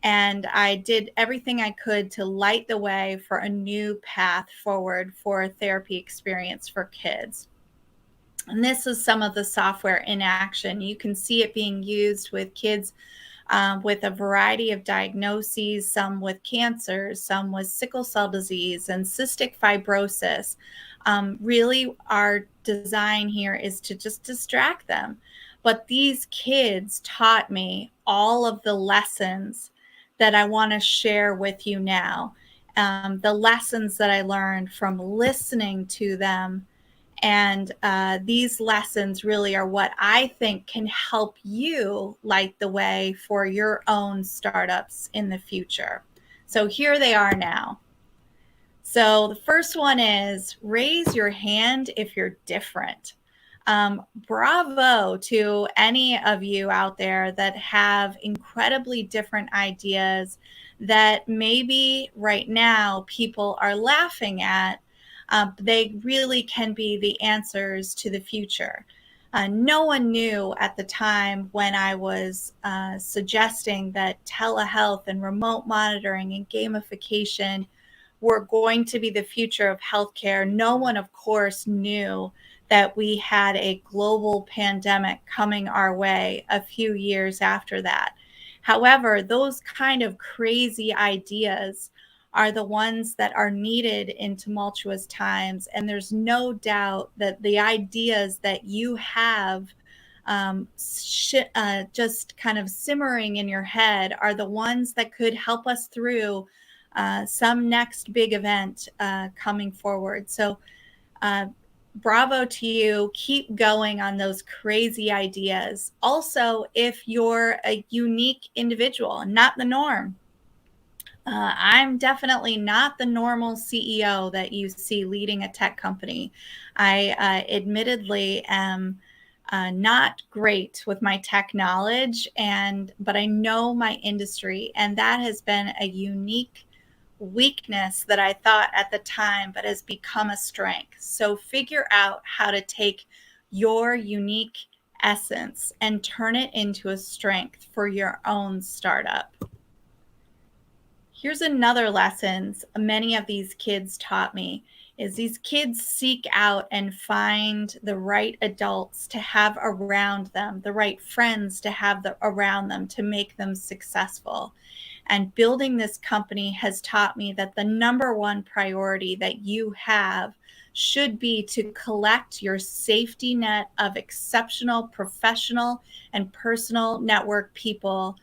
and I did everything I could to light the way for a new path forward for a therapy experience for kids. And this is some of the software in action. You can see it being used with kids with a variety of diagnoses, some with cancer, some with sickle cell disease and cystic fibrosis. Really, our design here is to just distract them. But these kids taught me all of the lessons that I want to share with you now. The lessons that I learned from listening to them. And these lessons really are what I think can help you light the way for your own startups in the future. So here they are now. So the first one is raise your hand if you're different. Bravo to any of you out there that have incredibly different ideas that maybe right now people are laughing at. They really can be the answers to the future. No one knew at the time when I was suggesting that telehealth and remote monitoring and gamification were going to be the future of healthcare. No one, of course, knew that we had a global pandemic coming our way a few years after that. However, those kind of crazy ideas are the ones that are needed in tumultuous times. And there's no doubt that the ideas that you have just kind of simmering in your head are the ones that could help us through some next big event coming forward. So bravo to you. Keep going on those crazy ideas. Also, if you're a unique individual, not the norm, I'm definitely not the normal CEO that you see leading a tech company. I admittedly am not great with my tech knowledge, but I know my industry, and that has been a unique weakness that I thought at the time, but has become a strength. So figure out how to take your unique essence and turn it into a strength for your own startup. Here's another lesson many of these kids taught me is these kids seek out and find the right adults to have around them, the right friends to have around them to make them successful. And building this company has taught me that the number one priority that you have should be to collect your safety net of exceptional professional and personal network people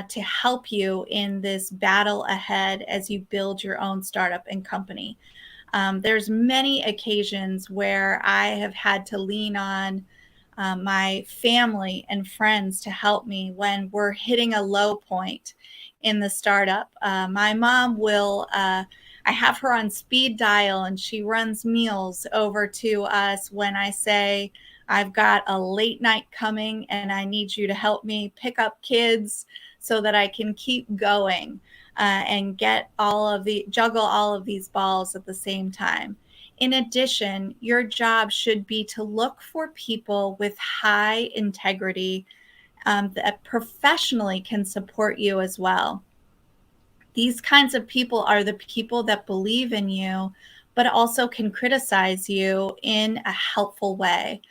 to help you in this battle ahead as you build your own startup and company. There's many occasions where I have had to lean on my family and friends to help me when we're hitting a low point in the startup. My mom will, I have her on speed dial, and she runs meals over to us when I say, I've got a late night coming and I need you to help me pick up kids so that I can keep going and juggle all of these balls at the same time. In addition, your job should be to look for people with high integrity that professionally can support you as well. These kinds of people are the people that believe in you, but also can criticize you in a helpful way.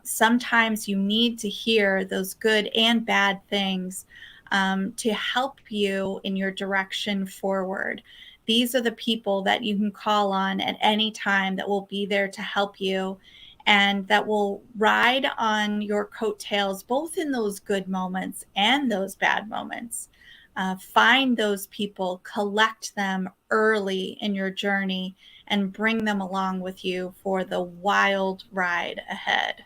Sometimes you need to hear those good and bad things to help you in your direction forward. These are the people that you can call on at any time that will be there to help you and that will ride on your coattails, both in those good moments and those bad moments. Find those people, collect them early in your journey, and bring them along with you for the wild ride ahead.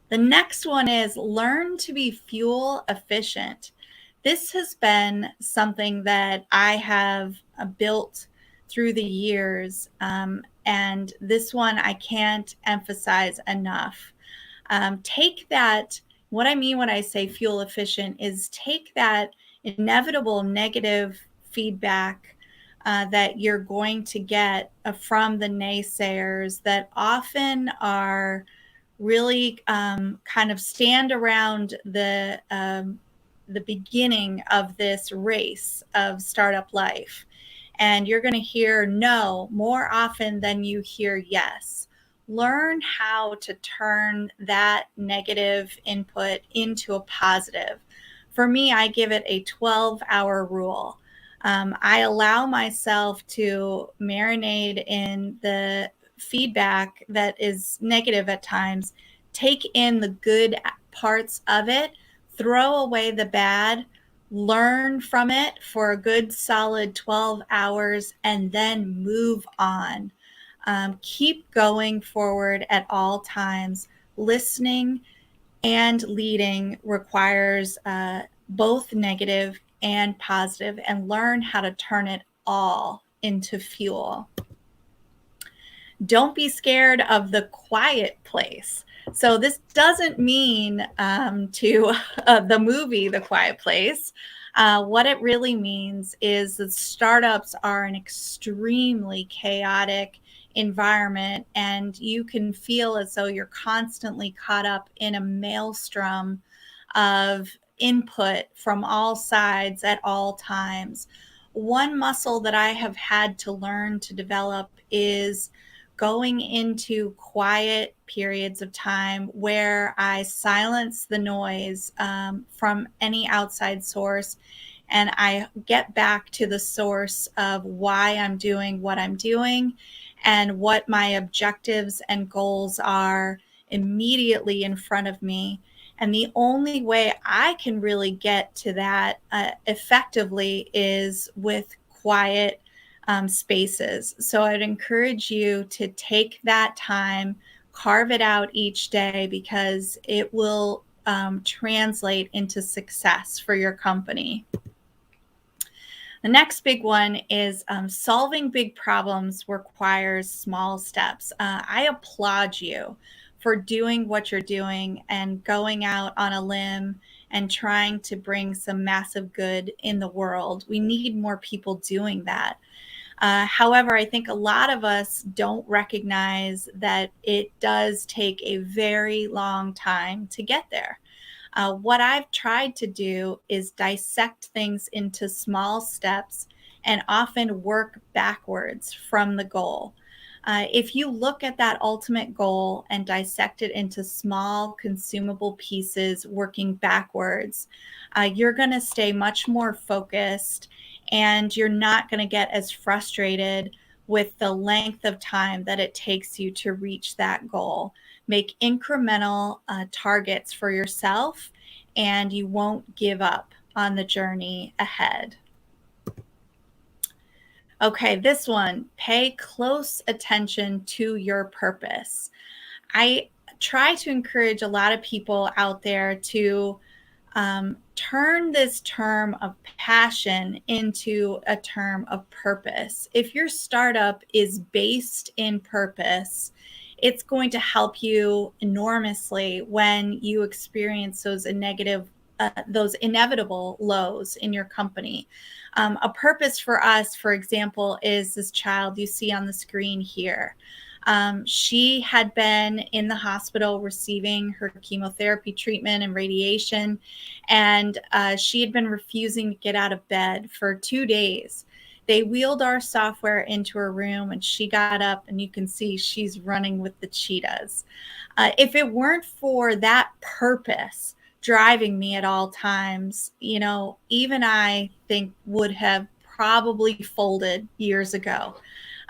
The next one is learn to be fuel efficient. This has been something that I have built through the years, and this one I can't emphasize enough. Take that, what I mean when I say fuel efficient is take that inevitable negative feedback that you're going to get from the naysayers that often are really kind of stand around the beginning of this race of startup life. And you're going to hear no more often than you hear yes. Learn how to turn that negative input into a positive. For me, I give it a 12-hour rule. I allow myself to marinate in the feedback that is negative at times, take in the good parts of it, throw away the bad, learn from it for a good solid 12 hours, and then move on. Keep going forward at all times. Listening and leading requires both negative and positive, and learn how to turn it all into fuel. Don't be scared of the quiet place. So this doesn't mean to the movie The Quiet Place. What it really means is that startups are an extremely chaotic environment, and you can feel as though you're constantly caught up in a maelstrom of input from all sides at all times. One muscle that I have had to learn to develop is going into quiet periods of time where I silence the noise from any outside source, and I get back to the source of why I'm doing what I'm doing and what my objectives and goals are immediately in front of me. And the only way I can really get to that effectively is with quiet spaces. So I'd encourage you to take that time, carve it out each day, because it will translate into success for your company. The next big one is solving big problems requires small steps. I applaud you for doing what you're doing and going out on a limb and trying to bring some massive good in the world. We need more people doing that. However, I think a lot of us don't recognize that it does take a very long time to get there. What I've tried to do is dissect things into small steps and often work backwards from the goal. If you look at that ultimate goal and dissect it into small consumable pieces working backwards, you're going to stay much more focused, and you're not going to get as frustrated with the length of time that it takes you to reach that goal. Make incremental targets for yourself, and you won't give up on the journey ahead. Okay, this one, pay close attention to your purpose. I try to encourage a lot of people out there to turn this term of passion into a term of purpose. If your startup is based in purpose, it's going to help you enormously when you experience those inevitable lows in your company. A purpose for us, for example, is this child you see on the screen here. She had been in the hospital receiving her chemotherapy treatment and radiation, and she had been refusing to get out of bed for 2 days. They wheeled our software into her room, and she got up, and you can see she's running with the cheetahs. If it weren't for that purpose driving me at all times, even I think would have probably folded years ago,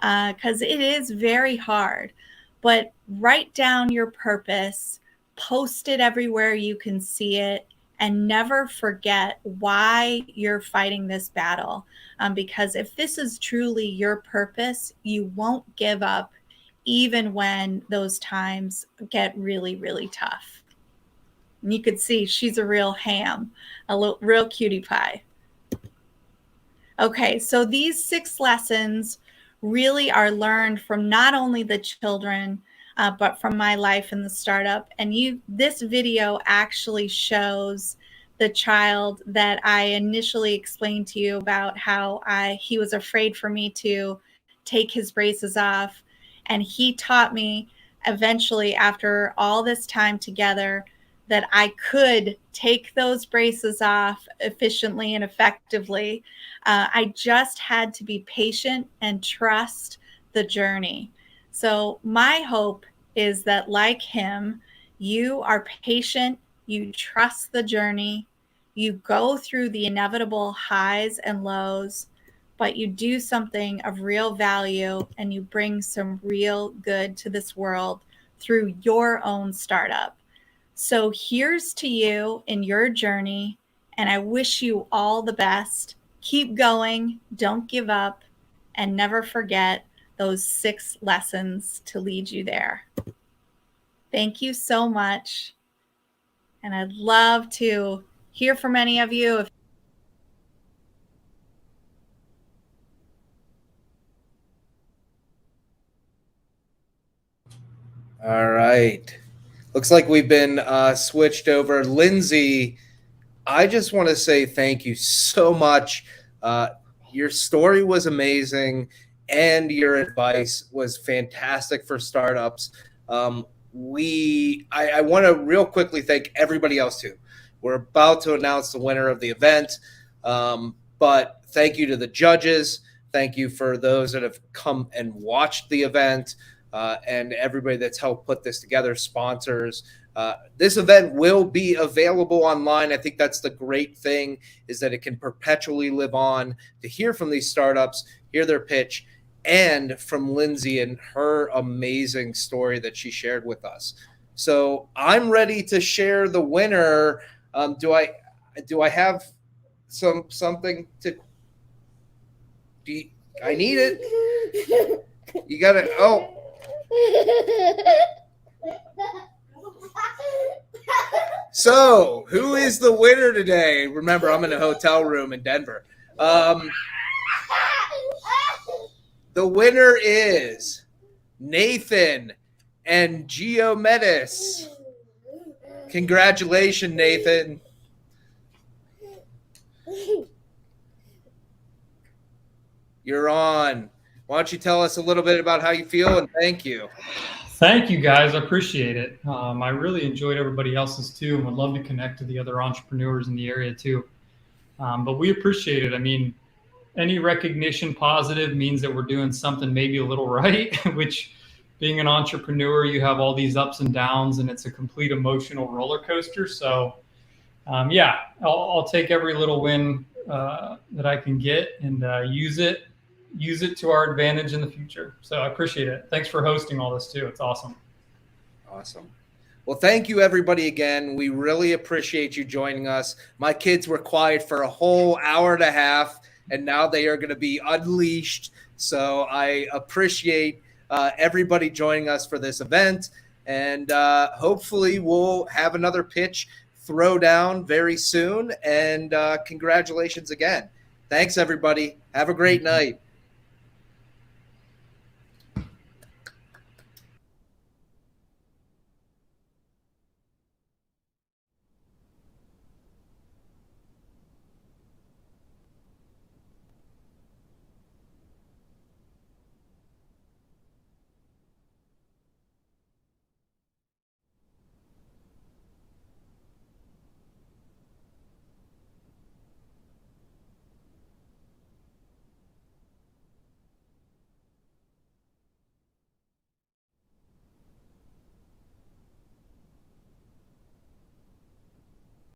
because it is very hard. But write down your purpose, post it everywhere you can see it, and never forget why you're fighting this battle. Because if this is truly your purpose, you won't give up even when those times get really, really tough. And you could see she's a real ham, real cutie pie. Okay, so these 6 lessons really are learned from not only the children, but from my life in the startup. And this video actually shows the child that I initially explained to you about how he was afraid for me to take his braces off. And he taught me eventually, after all this time together, that I could take those braces off efficiently and effectively. I just had to be patient and trust the journey. So my hope is that, like him, you are patient, you trust the journey, you go through the inevitable highs and lows, but you do something of real value and you bring some real good to this world through your own startup. So here's to you in your journey, and I wish you all the best. Keep going, don't give up, and never forget those 6 lessons to lead you there. Thank you so much. And I'd love to hear from any of you. All right. Looks like we've been switched over. Lindsay, I just want to say thank you so much. Your story was amazing, and your advice was fantastic for startups. I want to real quickly thank everybody else too. We're about to announce the winner of the event, but thank you to the judges. Thank you for those that have come and watched the event, and everybody that's helped put this together, sponsors. This event will be available online. I think that's the great thing, is that it can perpetually live on, to hear from these startups, hear their pitch, and from Lindsay and her amazing story that she shared with us. So I'm ready to share the winner. Do I have something to? I need it. You gotta. Oh. So, who is the winner today? Remember, I'm in a hotel room in Denver. The winner is Nathan and Geometis. Congratulations, Nathan. You're on. Why don't you tell us a little bit about how you feel, and thank you. Thank you, guys. I appreciate it. I really enjoyed everybody else's too, and would love to connect to the other entrepreneurs in the area too. But we appreciate it. I mean, any recognition positive means that we're doing something maybe a little right, which, being an entrepreneur, you have all these ups and downs, and it's a complete emotional roller coaster. So, yeah, I'll take every little win that I can get and use it to our advantage in the future. So I appreciate it. Thanks for hosting all this too. It's awesome. Awesome. Well, thank you everybody again. We really appreciate you joining us. My kids were quiet for a whole hour and a half, and now they are going to be unleashed. So I appreciate everybody joining us for this event. And hopefully we'll have another pitch throwdown very soon. And congratulations again. Thanks, everybody. Have a great night.